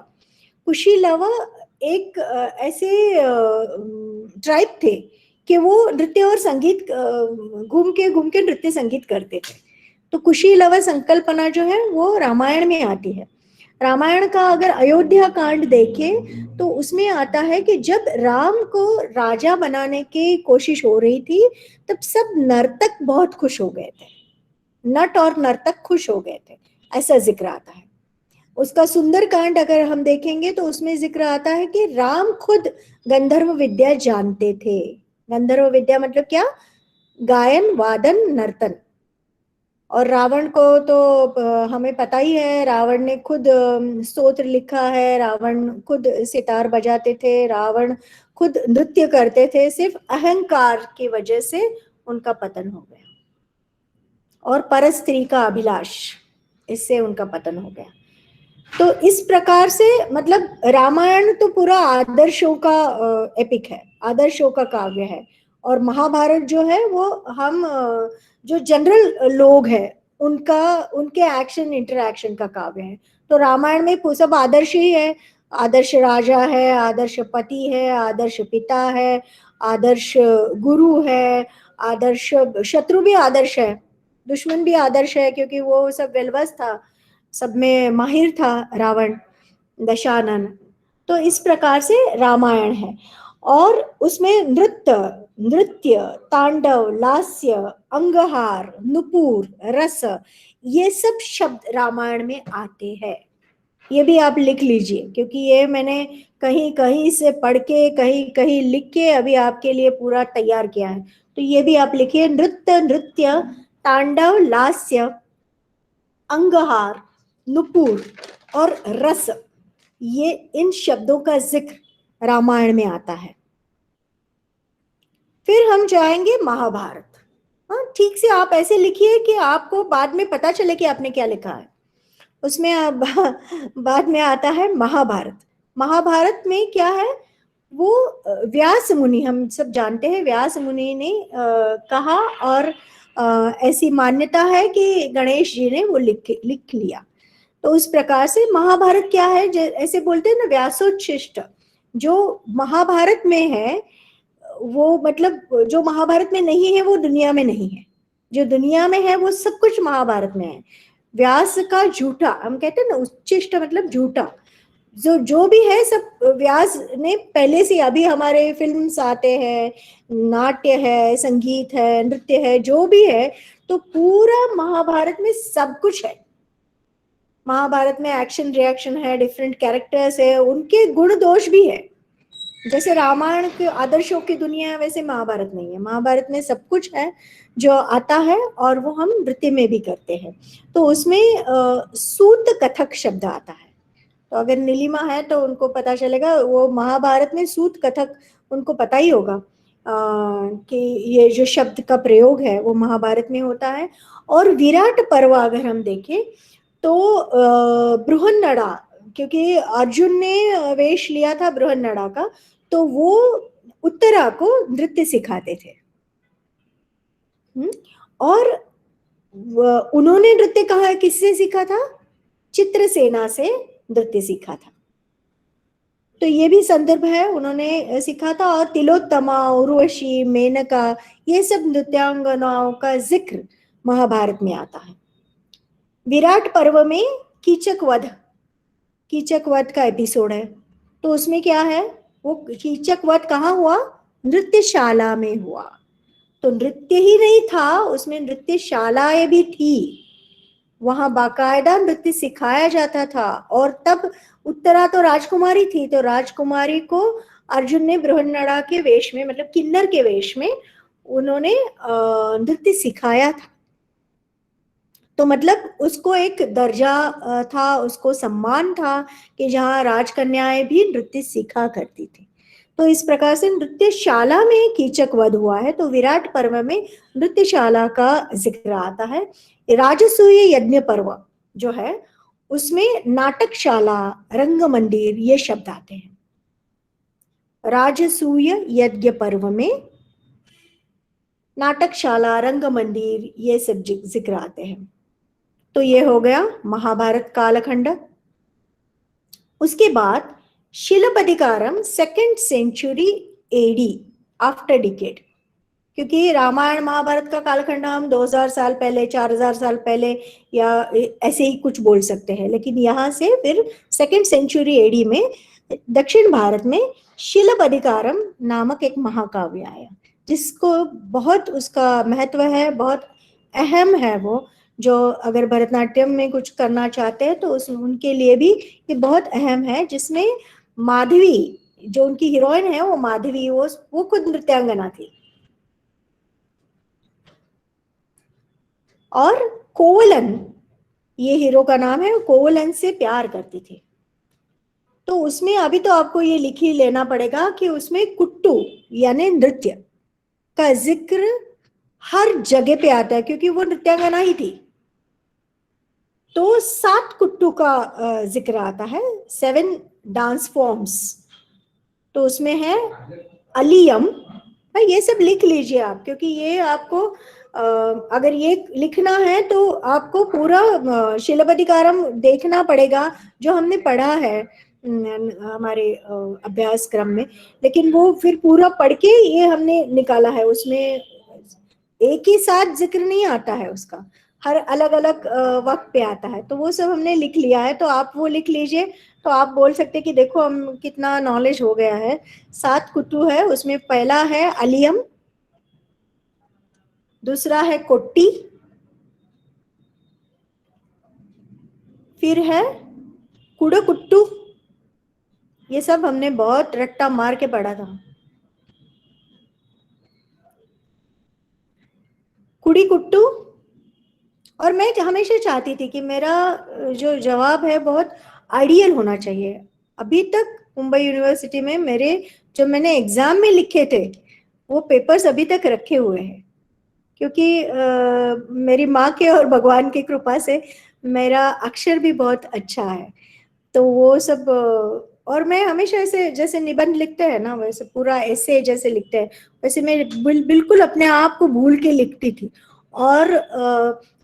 कुशीलव एक ऐसे ट्राइब थे कि वो नृत्य और संगीत घूम के नृत्य संगीत करते थे। तो कुशीलव संकल्पना जो है वो रामायण में आती है। रामायण का अगर अयोध्या कांड देखें तो उसमें आता है कि जब राम को राजा बनाने की कोशिश हो रही थी तब सब नर्तक बहुत खुश हो गए थे, नट और नर्तक खुश हो गए थे, ऐसा जिक्र आता है। उसका सुंदर कांड अगर हम देखेंगे तो उसमें जिक्र आता है कि राम खुद गंधर्व विद्या जानते थे। गंधर्व विद्या मतलब क्या? गायन, वादन, नर्तन। और रावण को तो हमें पता ही है, रावण ने खुद स्तोत्र लिखा है, रावण खुद सितार बजाते थे, रावण खुद नृत्य करते थे। सिर्फ अहंकार की वजह से उनका पतन हो गया, और पर स्त्री का अभिलाष, इससे उनका पतन हो गया। तो इस प्रकार से मतलब रामायण तो पूरा आदर्शों का एपिक है, आदर्शों का काव्य है। और महाभारत जो है वो हम जो जनरल लोग हैं उनका, उनके एक्शन इंटरएक्शन का काव्य है। तो रामायण में सब आदर्श ही है। आदर्श राजा है, आदर्श पति है, आदर्श पिता है, आदर्श गुरु है, आदर्श शत्रु भी आदर्श है, दुश्मन भी आदर्श है, क्योंकि वो सब वेलवस था, सब में माहिर था रावण, दशानन। तो इस प्रकार से रामायण है। और उसमें नृत्य, नृत्य, तांडव, लास्य, अंगहार, नुपुर, रस, ये सब शब्द रामायण में आते हैं। ये भी आप लिख लीजिए, क्योंकि ये मैंने कहीं कहीं से पढ़ के, कहीं कहीं लिख के अभी आपके लिए पूरा तैयार किया है। तो ये भी आप लिखिए, नृत्य, नृत्य, तांडव, लास्य, अंगहार, नुपुर और रस, ये इन शब्दों का जिक्र रामायण में आता है। फिर हम जाएंगे महाभारत। हाँ, ठीक से आप ऐसे लिखिए कि आपको बाद में पता चले कि आपने क्या लिखा है। उसमें अब बाद में आता है महाभारत। महाभारत में क्या है? वो व्यास मुनि, हम सब जानते हैं, व्यास मुनि ने कहा, और ऐसी मान्यता है कि गणेश जी ने वो लिख लिया। तो उस प्रकार से महाभारत क्या है, ऐसे बोलते हैं ना, व्यासोच्छिष्ट। जो महाभारत में है वो मतलब जो महाभारत में नहीं है वो दुनिया में नहीं है, जो दुनिया में है वो सब कुछ महाभारत में है। व्यास का झूठा, हम कहते हैं ना, उच्छिष्ट मतलब झूठा, जो भी है सब व्यास ने पहले से। अभी हमारे फिल्म्स आते हैं, नाट्य है, संगीत है, नृत्य है, जो भी है, तो पूरा महाभारत में सब कुछ है। महाभारत में एक्शन रिएक्शन है, डिफरेंट कैरेक्टर्स है, उनके गुण दोष भी है। जैसे रामायण के आदर्शों की दुनिया है, वैसे महाभारत नहीं है। महाभारत में सब कुछ है जो आता है, और वो हम नृत्य में भी करते हैं। तो उसमें सूत कथक शब्द आता है। तो अगर नीलिमा है तो उनको पता चलेगा, वो महाभारत में सूत कथक उनको पता ही होगा कि ये जो शब्द का प्रयोग है वो महाभारत में होता है। और विराट पर्व अगर हम देखें तो बृहन्नड़ा, क्योंकि अर्जुन ने वेश लिया था बृहन्नड़ा का, तो वो उत्तरा को नृत्य सिखाते थे। और उन्होंने नृत्य कहा, किससे सीखा था? चित्रसेना से नृत्य सीखा था। तो ये भी संदर्भ है, उन्होंने सीखा था। और तिलोत्तमा, उर्वशी, मेनका, ये सब नृत्यांगनाओं का जिक्र महाभारत में आता है। विराट पर्व में कीचक वध, कीचक वध का एपिसोड है। तो उसमें क्या है, वो कीचक वध कहाँ हुआ? नृत्यशाला में हुआ। तो नृत्य ही नहीं था उसमें, नृत्यशालाएं भी थी, वहां बाकायदा नृत्य सिखाया जाता था। और तब उत्तरा तो राजकुमारी थी, तो राजकुमारी को अर्जुन ने बृहन्नड़ा के वेश में, मतलब किन्नर के वेश में, उन्होंने नृत्य सिखाया था। तो मतलब उसको एक दर्जा था, उसको सम्मान था कि जहाँ राजकन्याएं भी नृत्य सीखा करती थी। तो इस प्रकार से नृत्यशाला में कीचक वध हुआ है। तो विराट पर्व में नृत्यशाला का जिक्र आता है। राजसूय यज्ञ पर्व जो है उसमें नाटकशाला, रंग मंदिर, ये शब्द आते हैं। राजसूय यज्ञ पर्व में नाटकशाला, रंग मंदिर, ये सब जिक्र आते हैं। तो ये हो गया महाभारत कालखंड। उसके बाद Silappatikaram 2nd century AD, after decade, क्योंकि रामायण महाभारत का कालखंड हम 2000 साल पहले, 4000 साल पहले या ऐसे ही कुछ बोल सकते हैं, लेकिन यहाँ से फिर 2nd सेंचुरी एडी में दक्षिण भारत में शिलपदिकारम नामक एक महाकाव्य आया, जिसको बहुत उसका महत्व है, बहुत अहम है वो। जो अगर भरतनाट्यम में कुछ करना चाहते हैं तो उस उनके लिए भी ये बहुत अहम है, जिसमें माधवी, जो उनकी हीरोइन है वो माधवी, वो खुद नृत्यांगना थी। और कोवलन, ये हीरो का नाम है, कोवलन से प्यार करती थी। तो उसमें अभी तो आपको ये लिख ही लेना पड़ेगा कि उसमें कुट्टू यानी नृत्य का जिक्र हर जगह पे आता है, क्योंकि वो नृत्यांगना ही थी। तो 7 कुट्टू का जिक्र आता है, 7 डांस फॉर्म्स। तो उसमें है अलियम, ये सब लिख लीजिए आप, क्योंकि ये आपको अगर ये लिखना है तो आपको पूरा शिलपदिकारम देखना पड़ेगा, जो हमने पढ़ा है हमारे अभ्यास क्रम में, लेकिन वो फिर पूरा पढ़ के ये हमने निकाला है। उसमें एक ही साथ जिक्र नहीं आता है उसका, हर अलग अलग वक्त पे आता है, तो वो सब हमने लिख लिया है। तो आप वो लिख लीजिए, तो आप बोल सकते कि देखो हम कितना नॉलेज हो गया है। 7 कुट्टू है, उसमें पहला है अलियम, दूसरा है कोट्टी, फिर है कुड़कुट्टू, ये सब हमने बहुत रट्टा मार के पढ़ा था। कुड़ी कुट्टू। और मैं हमेशा चाहती थी कि मेरा जो जवाब है बहुत आइडियल होना चाहिए। अभी तक मुंबई यूनिवर्सिटी में मेरे जो मैंने एग्जाम में लिखे थे वो पेपर्स अभी तक रखे हुए हैं, क्योंकि मेरी माँ के और भगवान की कृपा से मेरा अक्षर भी बहुत अच्छा है। तो वो सब और मैं हमेशा ऐसे जैसे निबंध लिखते हैं ना, वैसे पूरा ऐसे जैसे लिखते हैं वैसे मैं बिल्कुल अपने आप को भूल के लिखती थी। और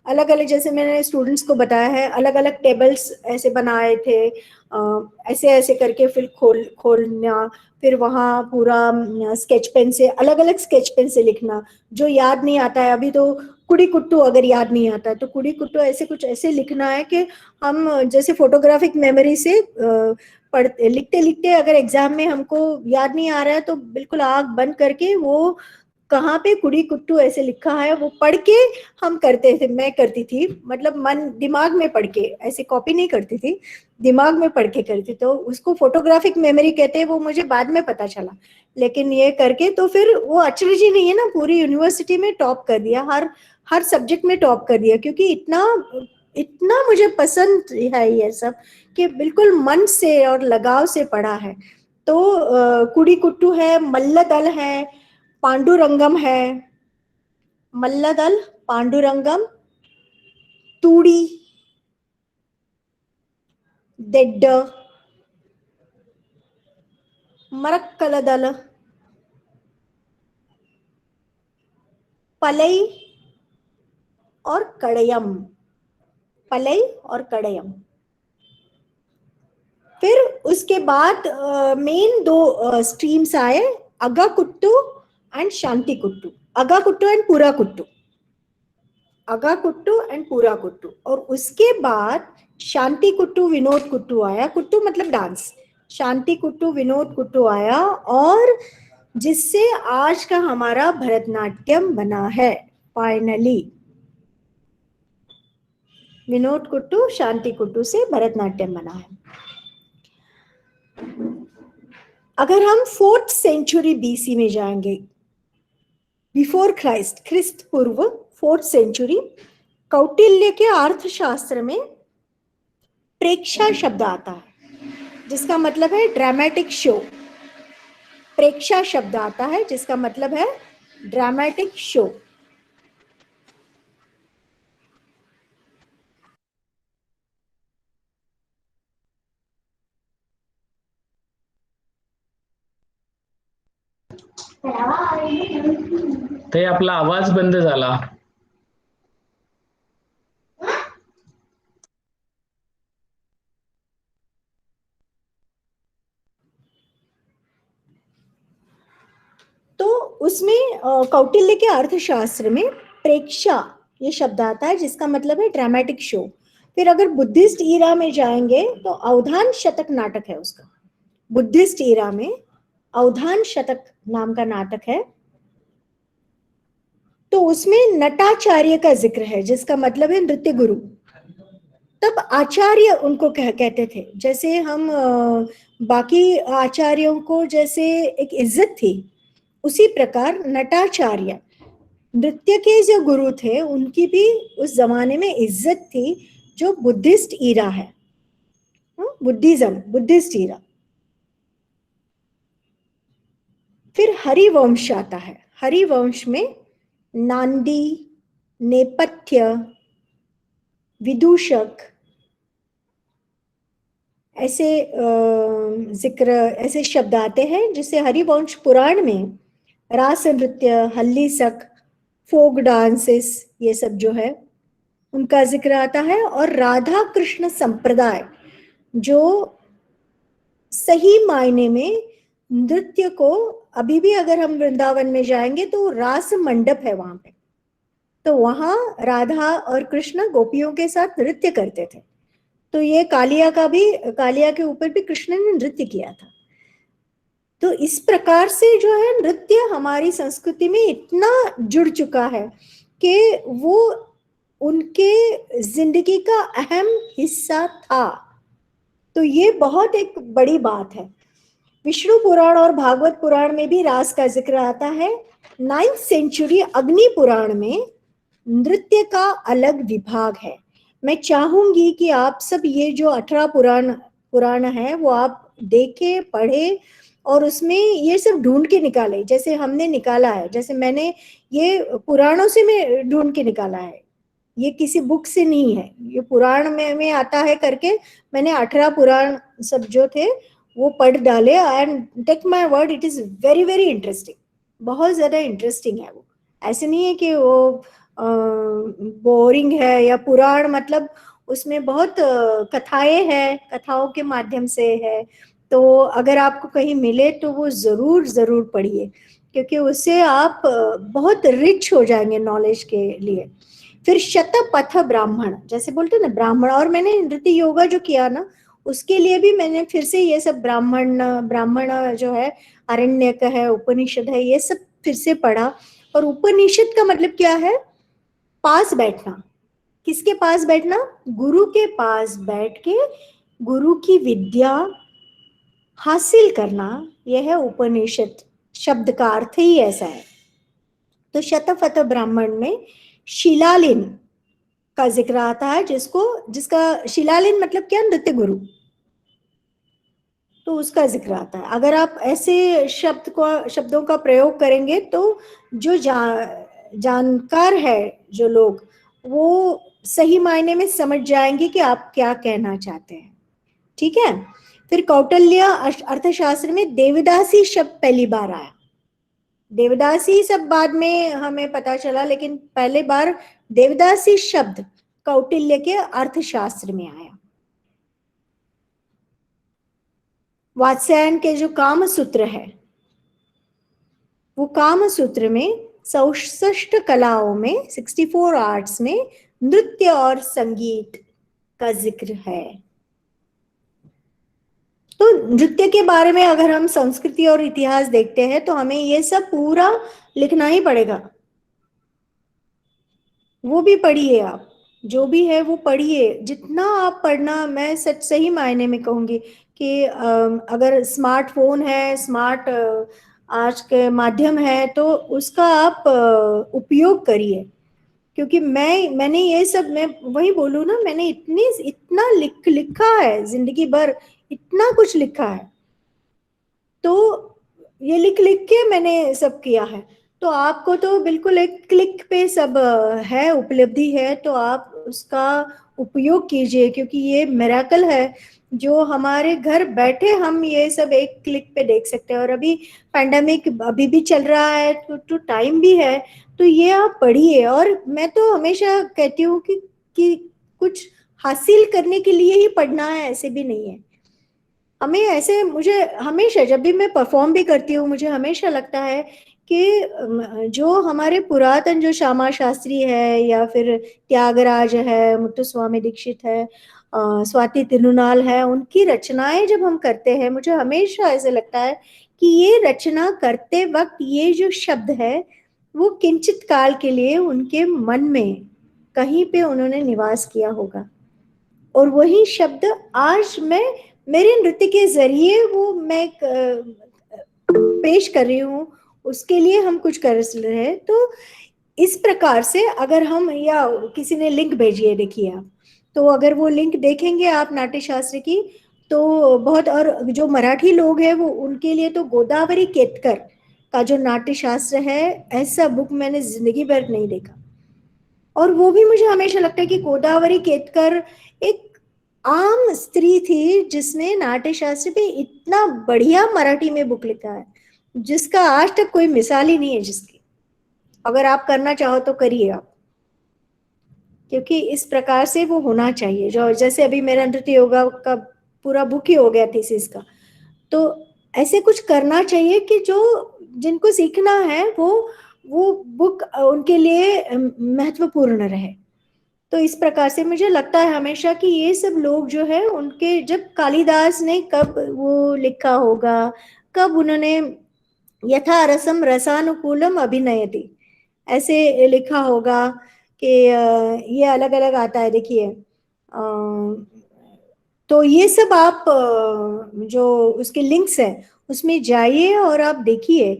अलग अलग, जैसे मैंने स्टूडेंट्स को बताया है, अलग अलग टेबल्स ऐसे बनाए थे, ऐसे ऐसे करके फिर खोलना, फिर वहाँ पूरा स्केच पेन से, अलग अलग स्केच पेन से लिखना। जो याद नहीं आता है अभी, तो कुड़ी कुट्टू अगर याद नहीं आता है तो कुड़ी कुट्टू ऐसे कुछ ऐसे लिखना है कि हम जैसे फोटोग्राफिक मेमोरी से पढ़ते लिखते लिखते अगर एग्जाम में हमको याद नहीं आ रहा है तो बिल्कुल आंख बंद करके वो कहाँ पे कुड़ी कुट्टू ऐसे लिखा है वो पढ़ के हम करते थे। मैं करती थी, मतलब मन दिमाग में पढ़ के, ऐसे कॉपी नहीं करती थी, दिमाग में पढ़ के करती। तो उसको फोटोग्राफिक मेमोरी कहते हैं, वो मुझे बाद में पता चला। लेकिन ये करके तो फिर वो अचरज ही नहीं है ना, पूरी यूनिवर्सिटी में टॉप कर दिया, हर हर सब्जेक्ट में टॉप कर दिया, क्योंकि इतना इतना मुझे पसंद है ये सब कि बिल्कुल मन से और लगाव से पढ़ा है। तो कुड़ी कुट्टू है, मल्ल दल है, पांडुरंगम है, मल्ल दल, पांडुरंगम, तूड़ी, देड्ड, मरक्कल दल, पलई और कड़यम, पलई और कड़यम। फिर उसके बाद मेन 2 स्ट्रीम्स आए, अगा कुट्टू एंड शांति कुट्टू, अगा कुट्टू एंड पूरा कुट्टू, अगा कुट्टू एंड पूरा कुट्टू। और उसके बाद शांति कुट्टू विनोद कुट्टू आया, कुट्टू मतलब डांस, शांति कुट्टू विनोद कुट्टू आया, और जिससे आज का हमारा भरतनाट्यम बना है फाइनली। विनोद कुट्टू शांति कुट्टू से भरतनाट्यम बना है। अगर हम 4th सेंचुरी बीसी में जाएंगे, बिफोर क्राइस्ट, ख्रिस्त पूर्व 4th सेंचुरी, कौटिल्य के अर्थशास्त्र में प्रेक्षा शब्द आता है, जिसका मतलब है ड्रामेटिक शो। प्रेक्षा शब्द आता है जिसका मतलब है ड्रामेटिक शो। ते आपला आवाज बंद झाला. तो उसमें कौटिल्य के अर्थशास्त्र में प्रेक्षा ये शब्द आता है, जिसका मतलब है ड्रामेटिक शो। फिर अगर बुद्धिस्ट ईरा में जाएंगे तो अवधान शतक नाटक है उसका। बुद्धिस्ट ईरा में अवधान शतक नाम का नाटक है, तो उसमें नटाचार्य का जिक्र है, जिसका मतलब है नृत्य गुरु। तब आचार्य उनको कहते थे, जैसे हम बाकी आचार्यों को जैसे एक इज्जत थी, उसी प्रकार नटाचार्य नृत्य के जो गुरु थे उनकी भी उस जमाने में इज्जत थी, जो बुद्धिस्ट ईरा है, बुद्धिज्म, बुद्धिस्ट ईरा। फिर हरिवंश आता है। हरिवंश में नांदी, नेपथ्य, विदूषक ऐसे जिक्र, ऐसे शब्द आते हैं, जिसे हरिवंश पुराण में रास नृत्य, हल्लीसक, फोक डांसेस, ये सब जो है उनका जिक्र आता है। और राधा कृष्ण संप्रदाय, जो सही मायने में नृत्य को, अभी भी अगर हम वृंदावन में जाएंगे तो रास मंडप है वहां पे, तो वहां राधा और कृष्ण गोपियों के साथ नृत्य करते थे। तो ये कालिया का भी, कालिया के ऊपर भी कृष्ण ने नृत्य किया था। तो इस प्रकार से जो है नृत्य हमारी संस्कृति में इतना जुड़ चुका है कि वो उनके जिंदगी का अहम हिस्सा था। तो ये बहुत एक बड़ी बात है। विष्णु पुराण और भागवत पुराण में भी रास का जिक्र आता है। 9th सेंचुरी अग्नि पुराण में नृत्य का अलग विभाग है। मैं चाहूंगी कि आप सब ये जो 18 पुराण है वो आप देखे, पढ़े और उसमें ये सब ढूंढ के निकाले, जैसे हमने निकाला है। जैसे मैंने ये पुराणों से मैं ढूंढ के निकाला है, ये किसी बुक से नहीं है, ये पुराण में आता है करके मैंने 18 पुराण सब जो थे वो पढ़ डाले। And take my word, it is very very interesting, बहुत ज्यादा इंटरेस्टिंग है वो। ऐसे नहीं है कि वो बोरिंग है या पुराण, मतलब उसमें बहुत कथाएं हैं, कथाओं के माध्यम से है। तो अगर आपको कहीं मिले तो वो जरूर जरूर पढ़िए, क्योंकि उससे आप बहुत रिच हो जाएंगे नॉलेज के लिए। फिर शतपथ ब्राह्मण, जैसे बोलते हैं ना ब्राह्मण, और मैंने नृत्य योगा जो किया ना उसके लिए भी मैंने फिर से ये सब ब्राह्मण ब्राह्मण जो है, आरण्यक है, उपनिषद है, ये सब फिर से पढ़ा। और उपनिषद का मतलब क्या है? पास बैठना। किसके पास बैठना? गुरु के पास बैठ के गुरु की विद्या हासिल करना, यह है उपनिषद। शब्द का अर्थ ही ऐसा है। तो शतपथ ब्राह्मण में शिलालिन का जिक्र आता है, जिसका शिलालिन मतलब क्या? नृत्य गुरु। तो उसका जिक्र आता है। अगर आप ऐसे शब्दों का प्रयोग करेंगे तो जो जानकार है जो लोग, वो सही मायने में समझ जाएंगे कि आप क्या कहना चाहते हैं। ठीक है। फिर कौटिल्य अर्थशास्त्र में देवदासी शब्द पहली बार आया। देवदासी सब बाद में हमें पता चला, लेकिन पहले बार देवदासी शब्द कौटिल्य के अर्थशास्त्र में आया। वात्स्यायन के जो काम सूत्र है, वो काम सूत्र में 64 कलाओं में, 64 आर्ट्स में नृत्य और संगीत का जिक्र है। तो नृत्य के बारे में अगर हम संस्कृति और इतिहास देखते हैं तो हमें ये सब पूरा लिखना ही पड़ेगा। वो भी पढ़िए, आप जो भी है वो पढ़िए, जितना आप पढ़ना, मैं सही मायने में कहूंगी कि अगर स्मार्टफोन है, स्मार्ट आज के माध्यम है, तो उसका आप उपयोग करिए। क्योंकि मैंने ये सब, मैं वही बोलूँ ना, मैंने इतना लिखा है जिंदगी भर, इतना कुछ लिखा है, तो ये लिख लिख के मैंने सब किया है। तो आपको तो बिल्कुल एक क्लिक पे सब है, उपलब्धि है, तो आप उसका उपयोग कीजिए, क्योंकि ये मिरेकल है जो हमारे घर बैठे हम ये सब एक क्लिक पे देख सकते हैं। और अभी पैंडेमिक अभी भी चल रहा है, तो टाइम भी है, तो ये आप पढ़िए। और मैं तो हमेशा कहती हूँ कि कुछ हासिल करने के लिए ही पढ़ना है, ऐसे भी नहीं है। हमें ऐसे, मुझे हमेशा जब भी मैं परफॉर्म भी करती हूँ, मुझे हमेशा लगता है कि जो हमारे पुरातन जो श्यामा शास्त्री है या फिर त्यागराज है, मुत्तुस्वामी दीक्षित है, स्वाति तिरुनाल है, उनकी रचनाएं जब हम करते हैं, मुझे हमेशा ऐसे लगता है कि ये रचना करते वक्त ये जो शब्द है वो किंचित काल के लिए उनके मन में कहीं पे उन्होंने निवास किया होगा, और वही शब्द आज मैं मेरे नृत्य के जरिए वो मैं पेश कर रही हूँ, उसके लिए हम कुछ कर रहे हैं। तो इस प्रकार से अगर हम, या किसी ने लिंक भेजी है देखिए आप, तो अगर वो लिंक देखेंगे आप नाट्य शास्त्र की, तो बहुत, और जो मराठी लोग हैं वो उनके लिए तो गोदावरी केतकर का जो नाट्य शास्त्र है, ऐसा बुक मैंने जिंदगी भर नहीं देखा। और वो भी मुझे हमेशा लगता है कि गोदावरी केतकर एक आम स्त्री थी जिसने नाट्य शास्त्र पे इतना बढ़िया मराठी में बुक लिखा है, जिसका आज तक कोई मिसाल ही नहीं है जिसकी। अगर आप करना चाहो तो करिए आप, क्योंकि इस प्रकार से वो होना चाहिए। जो जैसे अभी मेरा नृत्य योगा का पूरा बुक ही हो गया थीसिस का, तो ऐसे कुछ करना चाहिए कि जो जिनको सीखना है वो बुक उनके लिए महत्वपूर्ण रहे। तो इस प्रकार से मुझे लगता है हमेशा कि ये सब लोग जो है उनके, जब कालिदास ने कब वो लिखा होगा, कब उन्होंने यथा रसम रसानुकूलम अभिनयति ऐसे लिखा होगा कि ये अलग अलग आता है देखिए। तो ये सब आप जो उसके लिंक्स है उसमें जाइए और आप देखिए,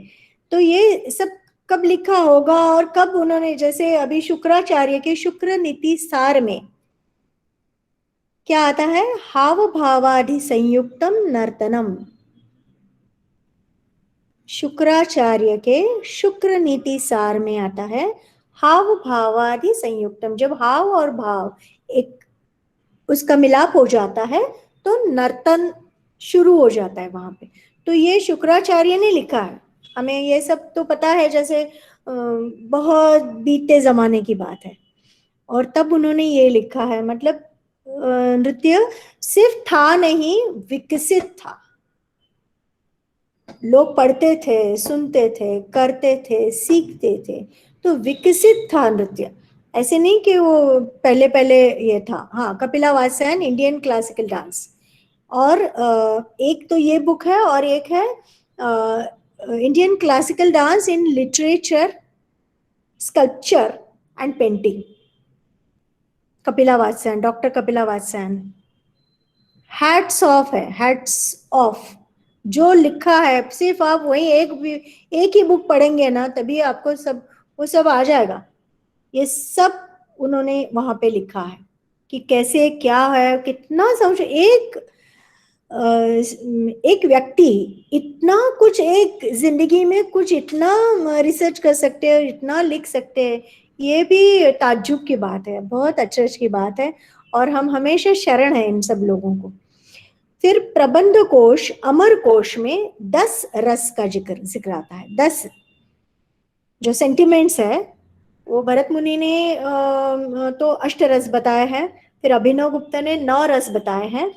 तो ये सब कब लिखा होगा और कब उन्होंने, जैसे अभी शुक्राचार्य के शुक्र नीति सार में क्या आता है, हाव भावाधि संयुक्तम नर्तनम। शुक्राचार्य के शुक्र नीति सार में आता है हाव भावादि संयुक्तम, जब हाव और भाव एक उसका मिलाप हो जाता है तो नर्तन शुरू हो जाता है वहां पे। तो ये शुक्राचार्य ने लिखा है, हमें ये सब तो पता है, जैसे बहुत बीते जमाने की बात है, और तब उन्होंने ये लिखा है। मतलब नृत्य सिर्फ था नहीं, विकसित था। लोग पढ़ते थे, सुनते थे, करते थे, सीखते थे, तो विकसित था नृत्य। ऐसे नहीं कि वो पहले पहले ये था। हाँ, Kapila Vatsyayan Indian classical dance, और एक तो ये बुक है, और एक है Indian classical dance in literature, sculpture and painting, Kapila Vatsyayan, doctor Kapila Vatsyayan. Hats off है, हैट्स ऑफ। जो लिखा है, सिर्फ आप वही एक ही बुक पढ़ेंगे ना, तभी आपको सब वो सब आ जाएगा। ये सब उन्होंने वहां पे लिखा है कि कैसे क्या है, कितना समझ, एक व्यक्ति इतना कुछ एक जिंदगी में कुछ इतना रिसर्च कर सकते हैं, इतना लिख सकते हैं, ये भी ताज्जुब की बात है, बहुत अचरज की बात है। और हम हमेशा शरण है इन सब लोगों को। फिर प्रबंध कोश, अमर कोश में 10 रस का जिक्र आता है। 10 जो सेंटिमेंट्स है, वो भरत मुनि ने तो अष्टरस बताए हैं, फिर अभिनव गुप्ता ने 9 रस बताए हैं।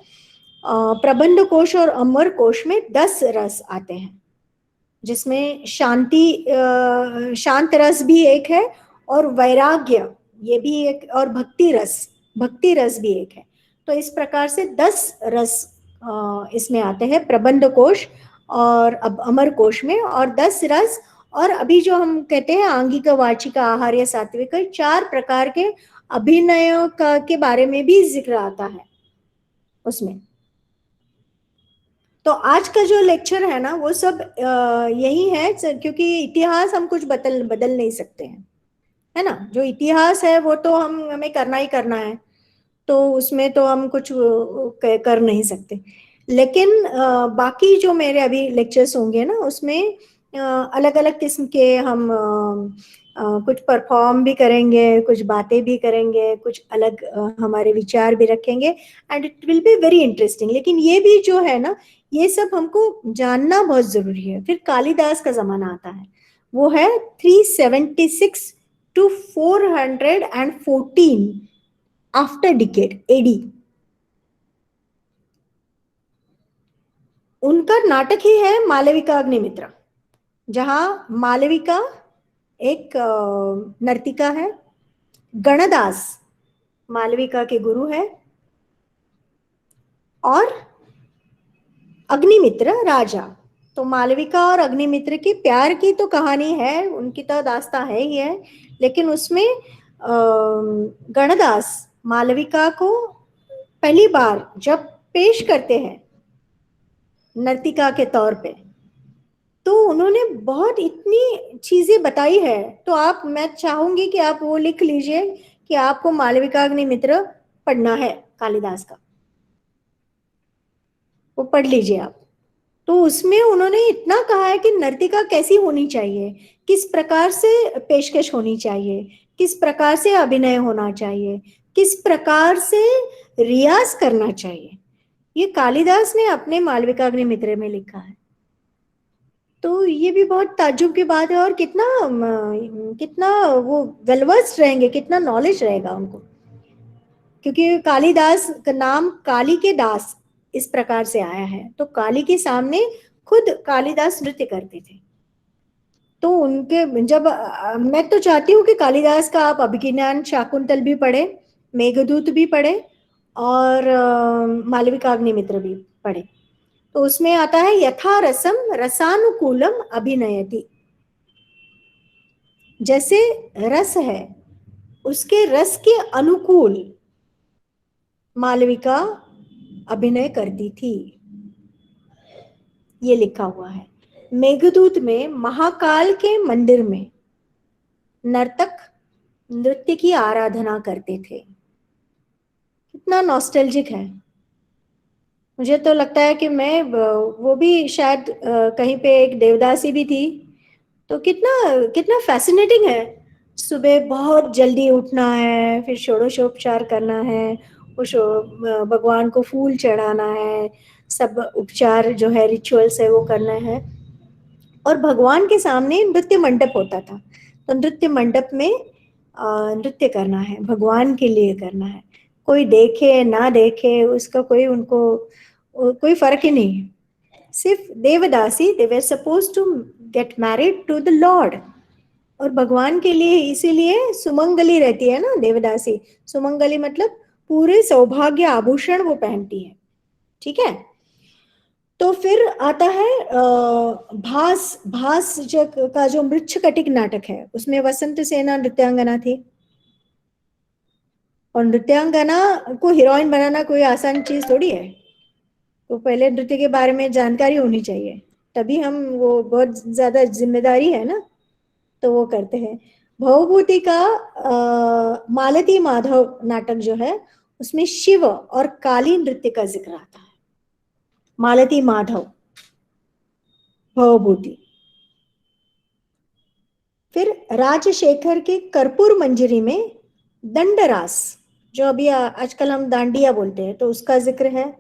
प्रबंध कोश और अमर कोश में 10 रस आते हैं, जिसमें शांत रस भी एक है, और वैराग्य ये भी एक, और भक्ति रस भी एक है। तो इस प्रकार से 10 रस इसमें आते हैं प्रबंध कोश और अब अमर कोश में, और 10 रस। और अभी जो हम कहते हैं आंगिक, वाचिक, आहार्य, सात्विक, 4 प्रकार के अभिनयों का के बारे में भी जिक्र आता है उसमें। तो आज का जो लेक्चर है ना, वो सब यही है, क्योंकि इतिहास हम कुछ बदल नहीं सकते हैं, है ना। जो इतिहास है वो तो हमें करना ही करना है, तो उसमें तो हम कुछ कर नहीं सकते। लेकिन बाकी जो मेरे अभी लेक्चर्स होंगे ना, उसमें अलग अलग किस्म के हम कुछ परफॉर्म भी करेंगे, कुछ बातें भी करेंगे, कुछ अलग हमारे विचार भी रखेंगे, and it will be very interesting. लेकिन ये भी जो है ना, ये सब हमको जानना बहुत जरूरी है। फिर कालिदास का जमाना आता है, वो है 376 to 414 आफ्टर डिकेड एडी। उनका नाटक ही है मालविका अग्निमित्रा। जहां मालविका एक नर्तिका है, गणदास मालविका के गुरु है, और अग्निमित्र राजा। तो मालविका और अग्निमित्र की प्यार की तो कहानी है, उनकी तो दास्तां है ही है, लेकिन उसमें गणदास मालविका को पहली बार जब पेश करते हैं नर्तिका के तौर पे, तो उन्होंने बहुत इतनी चीजें बताई है। तो आप, मैं चाहूंगी कि आप वो लिख लीजिए कि आपको मालविका अग्निमित्र पढ़ना है, कालिदास का, वो पढ़ लीजिए आप। तो उसमें उन्होंने इतना कहा है कि नर्तिका कैसी होनी चाहिए, किस प्रकार से पेशकश होनी चाहिए, किस प्रकार से अभिनय होना चाहिए, किस प्रकार से रियाज करना चाहिए, ये कालिदास ने अपने मालविका अग्निमित्र में लिखा है। तो ये भी बहुत ताज्जुब की बात है, और कितना कितना वो वेलवर्स्ड रहेंगे, कितना नॉलेज रहेगा उनको, क्योंकि कालिदास का नाम काली के दास इस प्रकार से आया है। तो काली के सामने खुद कालिदास नृत्य करते थे। तो उनके जब मैं तो चाहती हूँ कि कालिदास का आप अभिज्ञान शाकुंतल भी पढ़े, मेघदूत भी पढ़े, और मालविकाग्निमित्र भी पढ़े। तो उसमें आता है यथा रसम रसानुकूलम अभिनयति, जैसे रस है उसके रस के अनुकूल मालविका अभिनय करती थी, ये लिखा हुआ है। मेघदूत में महाकाल के मंदिर में नर्तक नृत्य की आराधना करते थे। कितना नॉस्टैल्जिक है। मुझे तो लगता है कि मैं वो भी शायद कहीं पे एक देवदासी भी थी। तो कितना कितना फैसिनेटिंग है। सुबह बहुत जल्दी उठना है, फिर षोडशोपचार करना है, भगवान को फूल चढ़ाना है, सब उपचार जो है रिचुअल्स है वो करना है, और भगवान के सामने नृत्य मंडप होता था। तो नृत्य मंडप में नृत्य करना है, भगवान के लिए करना है। कोई देखे ना देखे उसका कोई उनको कोई फर्क ही नहीं है। सिर्फ devadasi, they were suppose to get married to the lord, और भगवान के लिए, इसीलिए सुमंगली रहती है ना देवदासी। सुमंगली मतलब पूरे सौभाग्य आभूषण वो पहनती है, ठीक है। तो फिर आता है भास, भास का जो मृच्छकटिक नाटक है, उसमें वसंत सेना नृत्यांगना थी, और नृत्यांगना को हीरोइन बनाना कोई आसान चीज थोड़ी है। तो पहले नृत्य के बारे में जानकारी होनी चाहिए, तभी हम, वो बहुत ज्यादा जिम्मेदारी है ना, तो वो करते हैं। भवभूति का मालती माधव नाटक जो है, उसमें शिव और काली नृत्य का जिक्र आता है। मालती माधव, भवभूति। फिर राजशेखर के कर्पूर मंजरी में दंडरास, जो अभी आजकल हम दांडिया बोलते हैं, तो उसका जिक्र है।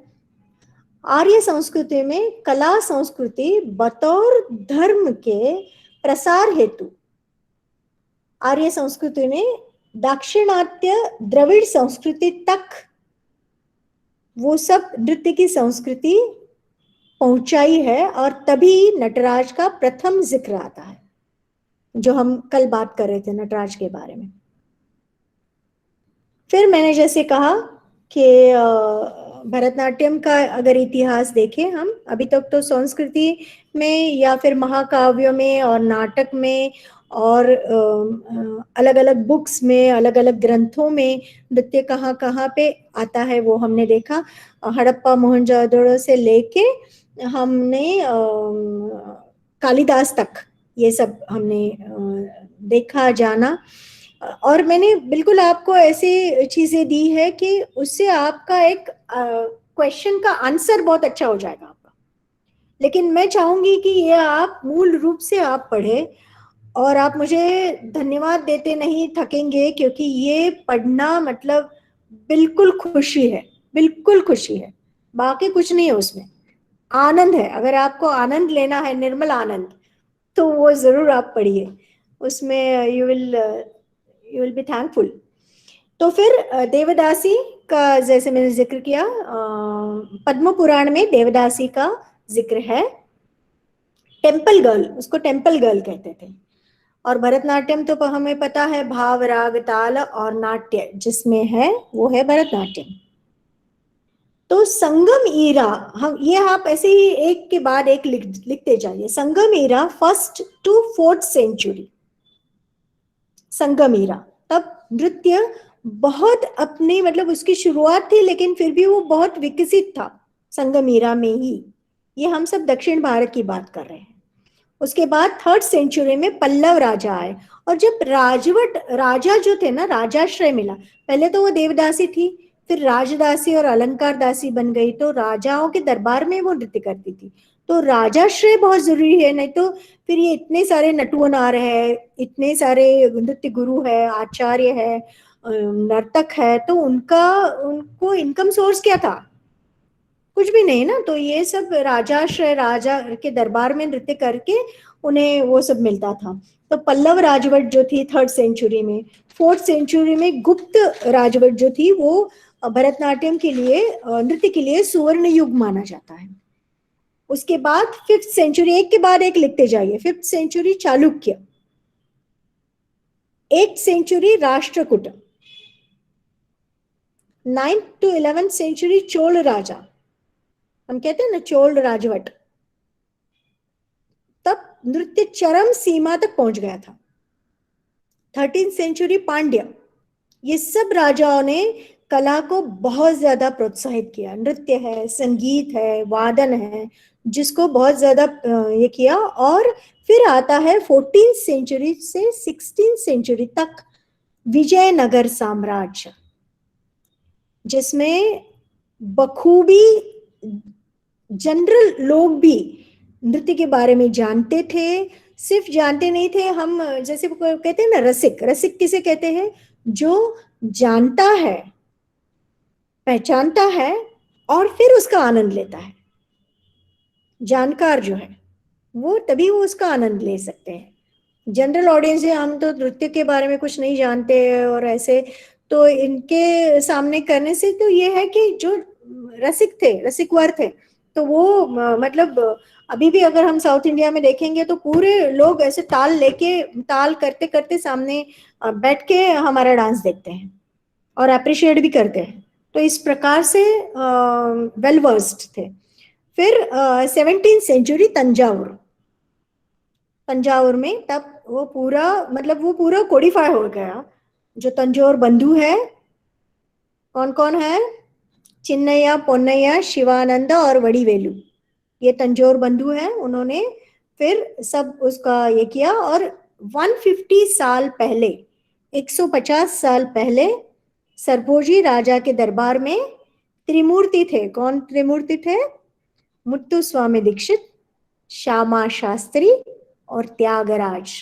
आर्य संस्कृति में कला संस्कृति बतौर धर्म के प्रसार हेतु, आर्य संस्कृति ने दाक्षिणात्य द्रविड़ संस्कृति तक वो सब नृत्य की संस्कृति पहुंचाई है, और तभी नटराज का प्रथम जिक्र आता है, जो हम कल बात कर रहे थे नटराज के बारे में। फिर मैंने जैसे कहा कि भरतनाट्यम का अगर इतिहास देखें हम, अभी तक तो संस्कृति में या फिर महाकाव्यों में और नाटक में और अलग अलग बुक्स में, अलग अलग ग्रंथों में नृत्य कहाँ कहाँ पे आता है वो हमने देखा। हड़प्पा मोहनजोदड़ो से लेके हमने कालिदास तक ये सब हमने देखा जाना, और मैंने बिल्कुल आपको ऐसी चीजें दी है कि उससे आपका एक क्वेश्चन का आंसर बहुत अच्छा हो जाएगा आपका। लेकिन मैं चाहूंगी कि ये आप मूल रूप से आप पढ़े, और आप मुझे धन्यवाद देते नहीं थकेंगे, क्योंकि ये पढ़ना मतलब बिल्कुल खुशी है, बिल्कुल खुशी है, बाकी कुछ नहीं है उसमें। आनंद है, अगर आपको आनंद लेना है, निर्मल आनंद, तो वो जरूर आप पढ़िए, उसमें यू विल बी थैंकफुल। तो फिर देवदासी का जैसे मैंने जिक्र किया, पद्म पुराण में देवदासी का जिक्र है। टेम्पल गर्ल, उसको टेम्पल गर्ल कहते थे। और भरतनाट्यम तो हमें पता है भाव राग ताल और नाट्य जिसमें है, वो है भरतनाट्यम। तो संगम ईरा, हम ये आप ऐसे ही एक के बाद एक लिखते जाइए। Sangam era 1st to 4th century, Sangam era. तब नृत्य बहुत अपनी मतलब उसकी शुरुआत थी, लेकिन फिर भी वो बहुत विकसित था संगम ईरा में ही। ये हम सब दक्षिण भारत की बात कर रहे हैं। उसके बाद 3rd सेंचुरी में पल्लव राजा आए, और जब राजवट राजा जो थे ना, राजाश्रय मिला। पहले तो वो देवदासी थी, फिर राजदासी और अलंकार दासी बन गई, तो राजाओं के दरबार में वो नृत्य करती थी। तो राजाश्रय बहुत जरूरी है, नहीं तो फिर ये इतने सारे नटुअनार है, इतने सारे नृत्य गुरु है, आचार्य है, नर्तक है, तो उनका उनको इनकम सोर्स क्या था? कुछ भी नहीं ना। तो ये सब राजाश्रय, राजा के दरबार में नृत्य करके उन्हें वो सब मिलता था। तो पल्लव राजवट जो थी 3rd सेंचुरी में, 4th सेंचुरी में गुप्त राजवट जो थी, वो भरतनाट्यम के लिए, नृत्य के लिए सुवर्ण युग माना जाता है। उसके बाद 5th सेंचुरी, एक के बाद एक लिखते जाइए। 5th century Chalukya, 8th century Rashtrakuta, 9th to 11th century Chola राजा, हम कहते हैं ना चोल राजवट। तब नृत्य चरम सीमा तक पहुंच गया था। 13th सेंचुरी पांड्य, ये सब राजाओं ने कला को बहुत ज्यादा प्रोत्साहित किया। नृत्य है, संगीत है, वादन है, जिसको बहुत ज्यादा ये किया। और फिर आता है 14th सेंचुरी से 16th सेंचुरी तक विजयनगर साम्राज्य, जिसमें बखूबी जनरल लोग भी नृत्य के बारे में जानते थे। सिर्फ जानते नहीं थे, हम जैसे कहते हैं ना रसिक, रसिक किसे कहते हैं? जो जानता है, पहचानता है और फिर उसका आनंद लेता है। जानकार जो है वो तभी वो उसका आनंद ले सकते हैं। जनरल ऑडियंस है, हम तो नृत्य के बारे में कुछ नहीं जानते और ऐसे, तो इनके सामने करने से तो ये है कि जो रसिक थे, रसिकवर थे, तो वो मतलब अभी भी अगर हम साउथ इंडिया में देखेंगे तो पूरे लोग ऐसे ताल लेके, ताल करते करते सामने बैठ के हमारा डांस देखते हैं और अप्रिशिएट भी करते हैं। तो इस प्रकार से वेल वर्स्ड थे। फिर 17th सेंचुरी तंजावुर, तंजावुर में तब वो पूरा मतलब वो पूरा कोडिफाई हो गया। जो तंजौर बंधु है, कौन कौन है? चिन्नैया, पोन्नैया, शिवानंद और वड़ीवेलु, ये तंजौर बंधु हैं। उन्होंने फिर सब उसका ये किया। और 150 साल पहले, 150 साल पहले सरभोजी राजा के दरबार में त्रिमूर्ति थे। कौन त्रिमूर्ति थे? मुत्तुस्वामी दीक्षित, श्यामा शास्त्री और त्यागराज।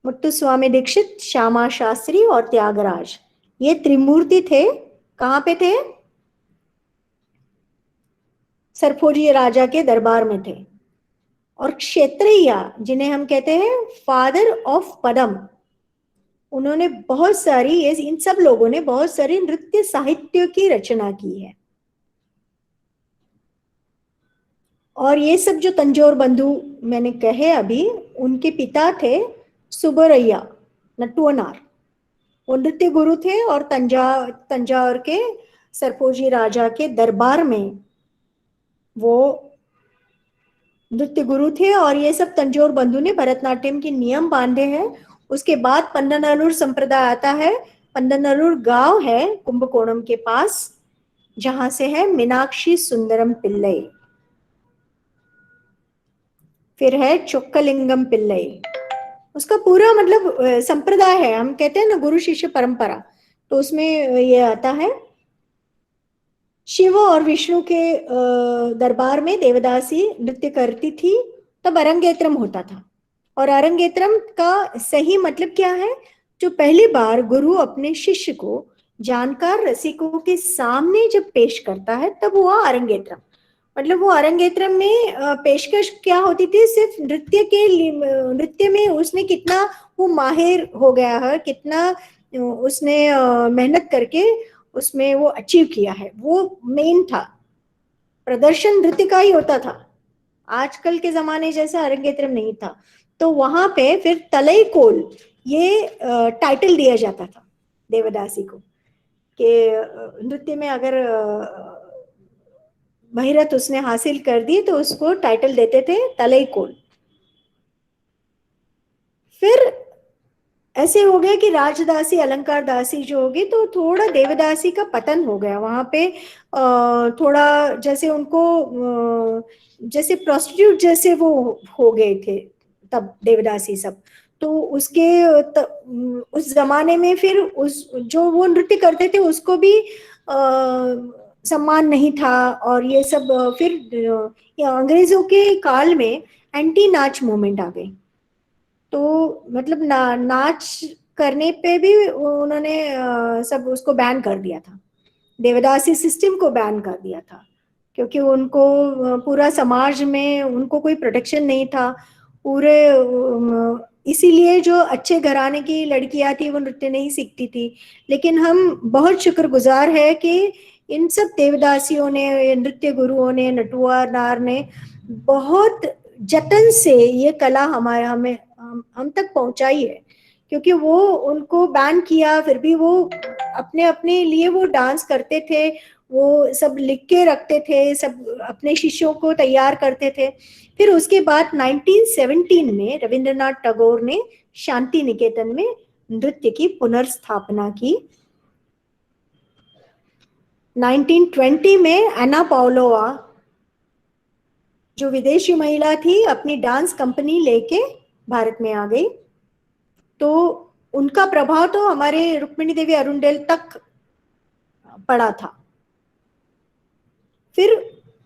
मुत्तुस्वामी दीक्षित, श्यामा शास्त्री और त्यागराज, ये त्रिमूर्ति थे। कहाँ पे थे? सरफोजी राजा के दरबार में थे। और क्षेत्रैया, जिन्हें हम कहते हैं फादर ऑफ पदम, उन्होंने बहुत सारी, इन सब लोगों ने बहुत सारी नृत्य साहित्य की रचना की है। और ये सब जो तंजौर बंधु मैंने कहे अभी, उनके पिता थे सुबरैया नटुअनार, वो नृत्य गुरु थे और तंजावर के सरफोजी राजा के दरबार में वो नृत्य गुरु थे। और ये सब तंजौर बंधु ने भरतनाट्यम के नियम बांधे हैं। उसके बाद पन्नानल्लूर संप्रदाय आता है। पन्नानल्लूर गांव है कुंभकोणम के पास, जहां से है मीनाक्षी सुंदरम पिल्लई। फिर है चोक्कलिंगम पिल्लई। उसका पूरा मतलब संप्रदाय है, हम कहते हैं ना गुरु शिष्य परंपरा, तो उसमें ये आता है। शिव और विष्णु के दरबार में देवदासी नृत्य करती थी, तब अरंगेत्रम होता था। और अरंगेत्रम का सही मतलब क्या है? जो पहली बार गुरु अपने शिष्य को जानकार रसिकों के सामने जब पेश करता है, तब हुआ अरंगेत्रम। मतलब वो अरंगेत्रम में पेशकश क्या होती थी? सिर्फ नृत्य के नृत्य में उसने कितना वो माहिर हो गया है, कितना उसने मेहनत करके उसमें वो अचीव किया है, वो मेन था। प्रदर्शन नृत्य का ही होता था। आजकल के जमाने जैसा अरंगेत्रम नहीं था। तो वहां पे फिर तलई कोल ये टाइटल दिया जाता था देवदासी को, कि नृत्य में अगर महिरत उसने हासिल कर दी तो उसको टाइटल देते थे तलई कोल। फिर ऐसे हो गया कि राजदासी अलंकार दासी जो होगी, तो थोड़ा देवदासी का पतन हो गया वहां पे। थोड़ा जैसे उनको जैसे प्रोस्टिट्यूट जैसे वो हो गए थे तब देवदासी सब। तो उसके उस जमाने में फिर उस जो वो नृत्य करते थे उसको भी सम्मान नहीं था। और ये सब फिर ये अंग्रेजों के काल में एंटी नाच मूवमेंट आ गई। तो मतलब नाच करने पे भी उन्होंने सब उसको बैन कर दिया था, देवदासी सिस्टम को बैन कर दिया था, क्योंकि उनको पूरा समाज में उनको कोई प्रोटेक्शन नहीं था पूरे। इसीलिए जो अच्छे घराने की लड़कियां थी वो नृत्य नहीं सीखती थी। लेकिन हम बहुत शुक्रगुजार है कि इन सब देवदासियों ने, नृत्य गुरुओं ने, नटुआ नार ने बहुत जतन से ये कला हमारे हमें हम तक पहुंचाई है। क्योंकि वो उनको बैन किया फिर भी वो अपने अपने लिए वो डांस करते थे, वो सब लिख के रखते थे, सब अपने शिष्यों को तैयार करते थे। फिर उसके बाद 1917 में रविंद्रनाथ टैगोर ने शांति निकेतन में नृत्य की पुनर्स्थापना की। 1920 में एना पाउलोवा जो विदेशी महिला थी अपनी डांस कंपनी लेके भारत में आ गई। तो उनका प्रभाव तो हमारे रुक्मिणी देवी अरुंडेल तक पड़ा था। फिर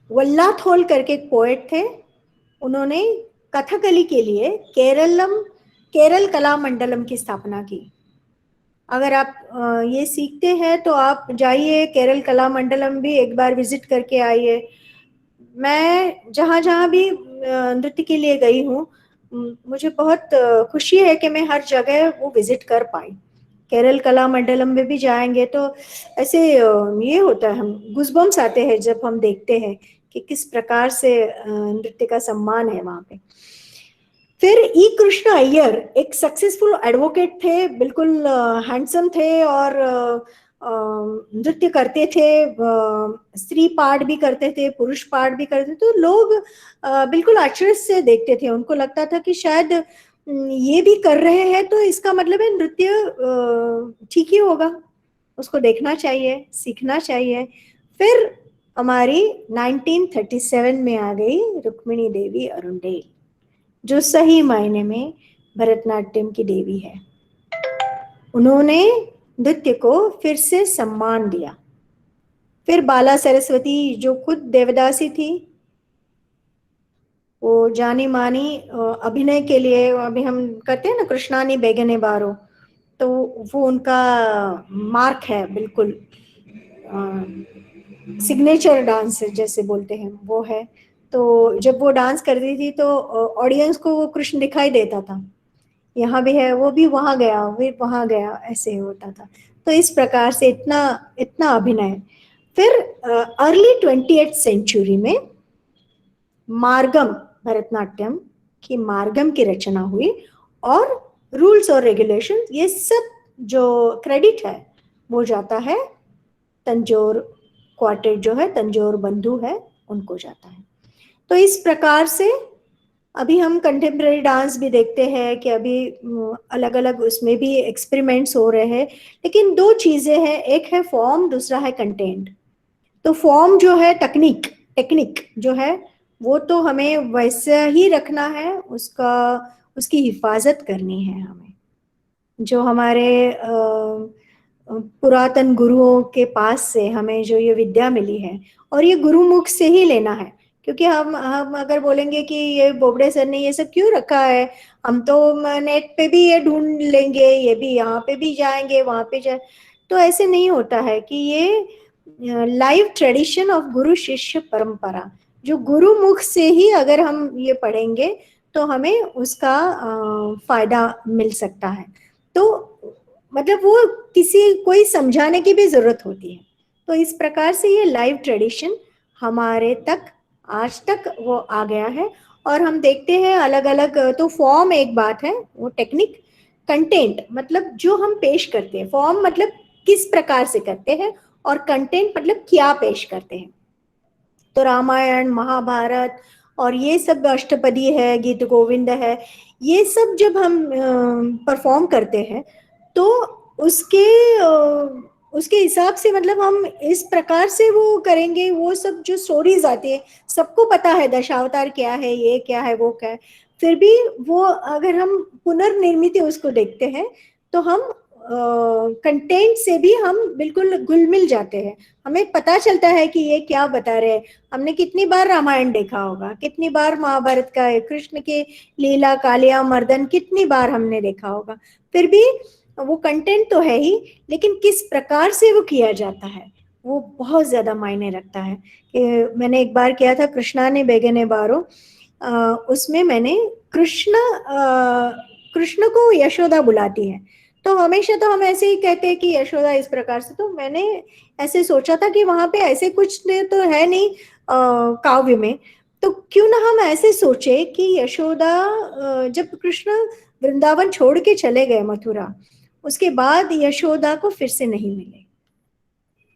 वल्लाथोल करके एक पोएट थे, उन्होंने कथकली के लिए केरल कला मंडलम की स्थापना की। अगर आप ये सीखते हैं तो आप जाइए केरल कला मंडलम भी एक बार विजिट करके आइए। मैं जहाँ जहाँ भी नृत्य के लिए गई हूँ, मुझे बहुत खुशी है कि मैं हर जगह वो विजिट कर पाई। केरल कला मंडलम में भी जाएंगे तो ऐसे ये होता है, हम गूज़बम्स आते हैं जब हम देखते हैं कि किस प्रकार से नृत्य का सम्मान है वहां पे। फिर ई कृष्ण अय्यर एक सक्सेसफुल एडवोकेट थे, बिल्कुल हैंडसम थे और नृत्य करते थे, स्त्री पार्ट भी करते थे, पुरुष पार्ट भी करते थे। तो लोग बिल्कुल आश्चर्य से देखते थे, उनको लगता था कि शायद ये भी कर रहे हैं तो इसका मतलब है नृत्य ठीक ही होगा, उसको देखना चाहिए, सीखना चाहिए। फिर हमारी 1937 में आ गई रुक्मिणी देवी अरुंडेल, जो सही मायने में भरतनाट्यम की देवी है। उन्होंने नृत्य को फिर से सम्मान दिया। फिर बाला सरस्वती जो खुद देवदासी थी, वो जानी मानी अभिनय के लिए, अभी हम करते हैं ना कृष्णानी बेगने बारो, तो वो उनका मार्क है बिल्कुल, सिग्नेचर डांस जैसे बोलते हैं वो है। तो जब वो डांस करती थी तो ऑडियंस को वो कृष्ण दिखाई देता था, यहाँ भी है, वो भी वहां गया, वो वहां गया, ऐसे होता था। तो इस प्रकार से इतना इतना अभिनय। फिर अर्ली 20th सेंचुरी में मार्गम, भरतनाट्यम की मार्गम की रचना हुई, और रूल्स और रेगुलेशन ये सब जो क्रेडिट है वो जाता है तंजौर क्वार्टेट जो है, तंजौर बंधु है, उनको जाता है। तो इस प्रकार से अभी हम कंटेम्प्रेरी डांस भी देखते हैं कि अभी अलग अलग उसमें भी एक्सपेरिमेंट्स हो रहे हैं। लेकिन दो चीजें हैं, एक है फॉर्म, दूसरा है कंटेंट। तो फॉर्म जो है, टेक्निक टेक्निक जो है वो तो हमें वैसे ही रखना है, उसका उसकी हिफाजत करनी है हमें। जो हमारे पुरातन गुरुओं के पास से हमें जो ये विद्या मिली है, और ये गुरुमुख से ही लेना है। क्योंकि हम अगर बोलेंगे कि ये बोबड़े सर ने ये सब क्यों रखा है, हम तो नेट पे भी ये ढूंढ लेंगे, ये भी यहाँ पे भी जाएंगे, वहां पे जाए, तो ऐसे नहीं होता है। कि ये लाइव ट्रेडिशन ऑफ गुरु शिष्य परंपरा, जो गुरुमुख से ही अगर हम ये पढ़ेंगे तो हमें उसका फायदा मिल सकता है। तो मतलब वो किसी कोई समझाने की भी जरूरत होती है। तो इस प्रकार से ये लाइव ट्रेडिशन हमारे तक आज तक वो आ गया है। और हम देखते हैं अलग अलग, तो फॉर्म एक बात है, वो टेक्निक, कंटेंट मतलब जो हम पेश करते हैं, फॉर्म मतलब किस प्रकार से करते हैं, और कंटेंट मतलब क्या पेश करते हैं। तो रामायण, महाभारत और ये सब, अष्टपदी है, गीत गोविंद है, ये सब जब हम परफॉर्म करते हैं तो उसके उसके हिसाब से मतलब हम इस प्रकार से वो करेंगे। वो सब जो स्टोरीज आती है, सबको पता है दशावतार क्या है, ये क्या है, वो क्या है, फिर भी वो अगर हम पुनर्निर्मित उसको देखते हैं तो हम कंटेंट से भी हम बिल्कुल घुल मिल जाते हैं। हमें पता चलता है कि ये क्या बता रहे हैं। हमने कितनी बार रामायण देखा होगा, कितनी बार महाभारत का है, कृष्ण के लीला कालिया मर्दन कितनी बार हमने देखा होगा, फिर भी वो कंटेंट तो है ही, लेकिन किस प्रकार से वो किया जाता है वो बहुत ज्यादा मायने रखता है। कि मैंने एक बार किया था कृष्णा ने बेगने बारो, उसमें मैंने कृष्ण कृष्ण को यशोदा बुलाती है, तो हमेशा तो हम ऐसे ही कहते हैं कि यशोदा इस प्रकार से, तो मैंने ऐसे सोचा था कि वहां पे ऐसे कुछ तो है नहीं काव्य में, तो क्यों ना हम ऐसे सोचे कि यशोदा जब कृष्ण वृंदावन छोड़ के चले गए मथुरा, उसके बाद यशोदा को फिर से नहीं मिले।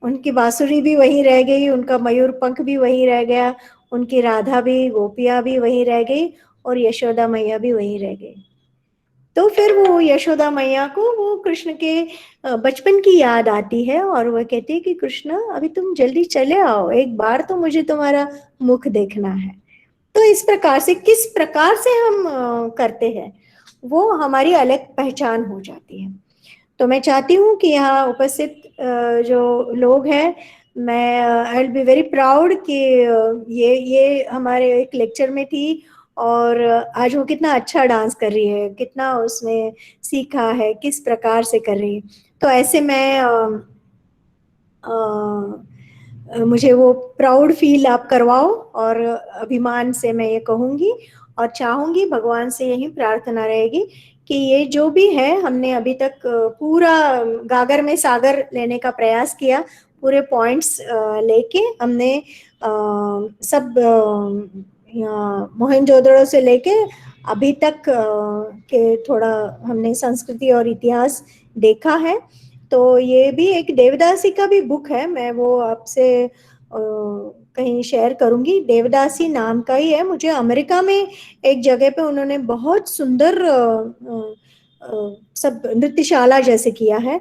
उनकी बांसुरी भी वहीं रह गई, उनका मयूर पंख भी वहीं रह गया, उनकी राधा भी, गोपियां भी वहीं रह गई, और यशोदा मैया भी वहीं रह गई। तो फिर वो यशोदा मैया को वो कृष्ण के बचपन की याद आती है, और वह कहती है कि कृष्ण अभी तुम जल्दी चले आओ, एक बार तो मुझे तुम्हारा मुख देखना है। तो इस प्रकार से, किस प्रकार से हम करते हैं, वो हमारी अलग पहचान हो जाती है। तो मैं चाहती हूँ कि यहाँ उपस्थित जो लोग हैं, मैं I will be very proud कि ये हमारे एक लेक्चर में थी, और आज वो कितना अच्छा डांस कर रही है, कितना उसने सीखा है, किस प्रकार से कर रही है। तो ऐसे मैं मुझे वो प्राउड फील आप करवाओ, और अभिमान से मैं ये कहूँगी और चाहूँगी, भगवान से यही प्रार्थना रहेगी कि ये जो भी है हमने अभी तक पूरा गागर में सागर लेने का प्रयास किया, पूरे पॉइंट्स लेके हमने सब मोहनजोदड़ो से लेके अभी तक के थोड़ा हमने संस्कृति और इतिहास देखा है। तो ये भी एक देवदासी का भी बुक है, मैं वो आपसे कहीं शेयर करूंगी। देवदासी नाम का ही है, मुझे अमेरिका में एक जगह पे उन्होंने बहुत सुंदर सब नृत्यशाला जैसे किया है,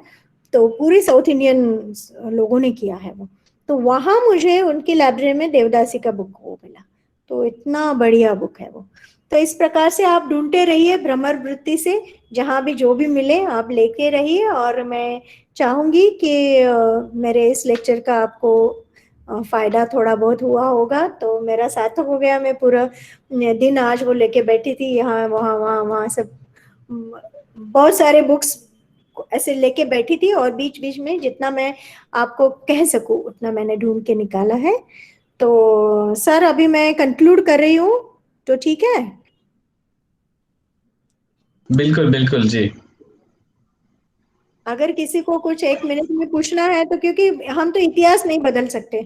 तो पूरी साउथ इंडियन लोगों ने किया है वो। तो वहां मुझे उनकी लाइब्रेरी में देवदासी का बुक वो मिला, तो इतना बढ़िया बुक है वो। तो इस प्रकार से आप ढूंढते रहिए भ्रमर वृत्ति से, जहां भी जो भी मिले आप लेके रहिए। और मैं चाहूंगी कि मेरे इस लेक्चर का आपको फायदा थोड़ा बहुत हुआ होगा, तो मेरा सार्थक हो गया। मैं पूरा दिन आज वो लेके बैठी थी, यहाँ वहाँ वहाँ वहाँ सब बहुत सारे बुक्स ऐसे लेके बैठी थी, और बीच बीच में जितना मैं आपको कह सकूं उतना मैंने ढूंढ के निकाला है। तो सर अभी मैं कंक्लूड कर रही हूँ, तो ठीक है? बिल्कुल बिल्कुल जी। अगर किसी को कुछ एक मिनट में पूछना है तो, क्योंकि हम तो इतिहास नहीं बदल सकते,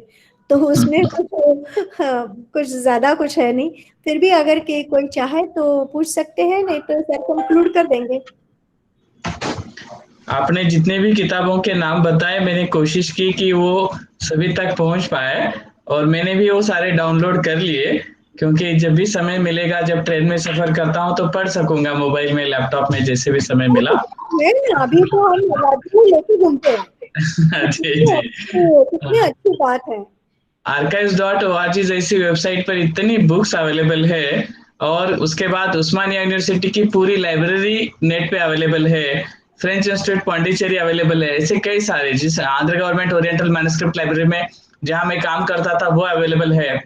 तो उसमें कुछ कुछ ज्यादा कुछ है नहीं, फिर भी अगर के कोई चाहे तो पूछ सकते हैं, नहीं तो सर कंक्लूड कर देंगे। आपने जितने भी किताबों के नाम बताए, मैंने कोशिश की कि वो सभी तक पहुंच पाए, और मैंने भी वो सारे डाउनलोड कर लिए, क्योंकि जब भी समय मिलेगा, जब ट्रेन में सफर करता हूँ तो पढ़ सकूंगा, मोबाइल में, लैपटॉप में, जैसे भी समय मिला। है ना, अभी तो हम लाइब्रेरी लेके घूमते हैं, जी कितनी जी। अच्छी, कितनी अच्छी बात है। archives.org जैसी वेबसाइट पर इतनी बुक्स अवेलेबल है, और उसके बाद उस्मानिया यूनिवर्सिटी की पूरी लाइब्रेरी नेट पे अवेलेबल है, फ्रेंच इंस्टीट्यूट पांडिचेरी अवेलेबल है, ऐसे कई सारे, जिस Andhra government oriental manuscript library में जहां मैं काम करता था वो अवेलेबल है।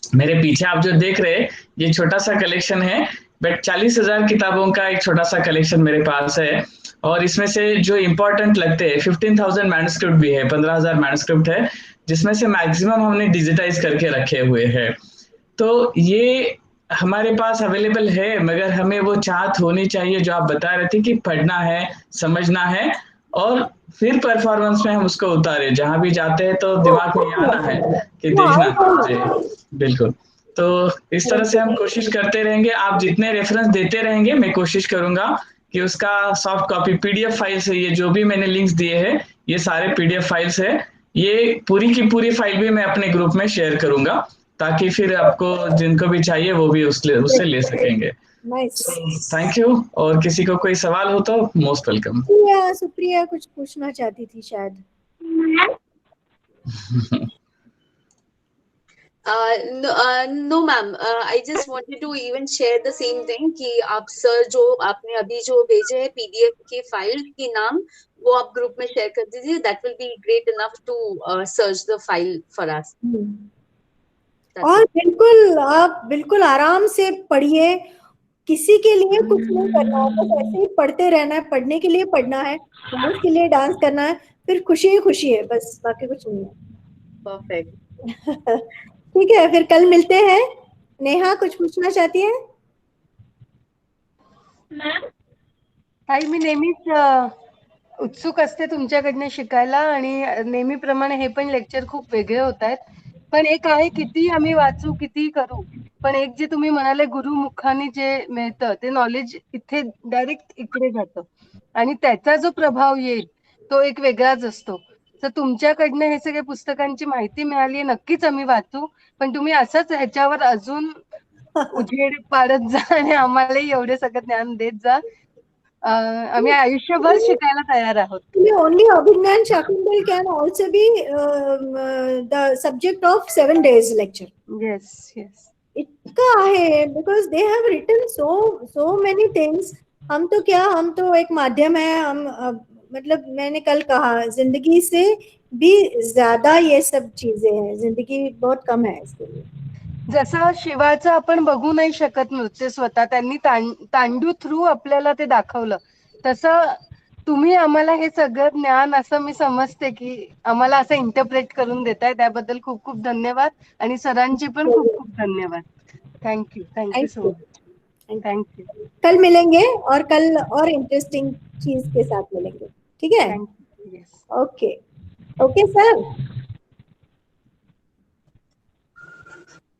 मेरे पीछे आप जो देख रहे हैं, ये छोटा सा कलेक्शन है, बट 40,000 किताबों का एक छोटा सा कलेक्शन मेरे पास है। और इसमें से जो इम्पोर्टेंट लगते हैं, 15,000 मैन्युस्क्रिप्ट भी है, 15,000 मैन्युस्क्रिप्ट है, जिसमें से मैक्सिमम हमने डिजिटाइज करके रखे हुए हैं। तो ये हमारे पास अवेलेबल है, मगर हमें वो चाहत होनी चाहिए, जो आप बता रहे थे कि पढ़ना है, समझना है, और फिर परफॉर्मेंस में हम उसको उतारे, जहां भी जाते हैं तो दिमाग में ये आना है कि वो देखना। आएगा ही। जी बिल्कुल। तो इस तरह से हम कोशिश करते रहेंगे, आप जितने रेफरेंस देते रहेंगे मैं कोशिश करूंगा कि उसका सॉफ्ट कॉपी पीडीएफ फाइल्स है, ये जो भी मैंने लिंक्स दिए हैं ये सारे पीडीएफ फाइल्स है, ये पूरी की पूरी फाइल भी मैं अपने ग्रुप में शेयर करूंगा ताकि फिर आपको जिनको भी चाहिए वो भी उससे ले सकेंगे। नाइस। Thank you. और किसी को कोई सवाल हो तो मोस्ट वेलकम। सुप्रिया, सुप्रिया कुछ पूछना चाहती थी शायद। No ma'am, I just wanted to even share the same thing कि आप सर जो आपने अभी जो भेजे है पीडीएफ की फाइल की नाम, वो आप ग्रुप में शेयर कर दीजिए, that will be great enough to search the file for us. और बिल्कुल आप बिल्कुल आराम से पढ़िए, किसी के लिए कुछ नहीं करना है, बस ऐसे ही पढ़ते रहना है, पढ़ने के लिए पढ़ना है, डांस के लिए डांस करना है, फिर खुशी ही खुशी है, बस बाकी कुछ नहीं है। परफेक्ट। ठीक है, फिर कल मिलते हैं। नेहा कुछ पूछना चाहती है? ताई मी नेहमीच उत्सुक असते तुमच्याकडनं शिकायला आणि नेहमीप्रमाणे हे पण लेक्चर खूप वेगळे होत आहेत. पण एक आहे, किती आम्ही वाचू किती करू, पण एक जे तुम्ही म्हणाले गुरुमुखाने जे मिळतं ते नॉलेज इथे डायरेक्ट इकडे जातं आणि त्याचा जो प्रभाव येईल तो एक वेगळाच असतो. तर तुमच्याकडनं हे सगळे पुस्तकांची माहिती मिळाली, नक्कीच आम्ही वाचू, पण तुम्ही असंच ह्याच्यावर अजून उजेड पाडत जा आणि आम्हालाही एवढे सगळं ज्ञान देत जा. आम्ही आयुष्यभर शिकायला तयार आहोत. Only Abhignan Shakuntal can also be the subject of 7 days lecture. Yes, yes. इतना है because they have written so many things. हम तो क्या, हम तो एक माध्यम है, हम मतलब मैंने कल कहा जिंदगी से भी ज्यादा ये सब चीजें हैं, जिंदगी बहुत कम है इसके लिए। जसं शिवाचं आपण बघू नाही शकत नृत्य स्वतः, त्यांनी तांडू थ्रू आपल्याला ते दाखवलं, तसं तुम्ही आम्हाला हे सगळं ज्ञान असं मी समजते की आम्हाला असं इंटरप्रेट करून देताय, त्याबद्दल खूप खूप धन्यवाद आणि सरांची पण खूप खूप धन्यवाद. Thank you, thank you so much, thank you. कल मिलेंगे और कल और इंटरेस्टिंग चीज के साथ मिलेंगे, ठीक है? Okay okay sir.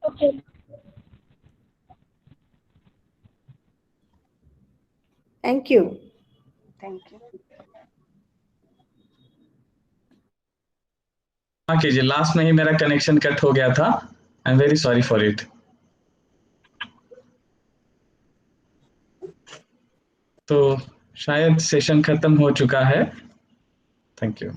Okay, thank you. Thank you. हाँ कीजिए, लास्ट में ही मेरा कनेक्शन कट हो गया था, I am very sorry for it. तो शायद सेशन खत्म हो चुका है। Thank you.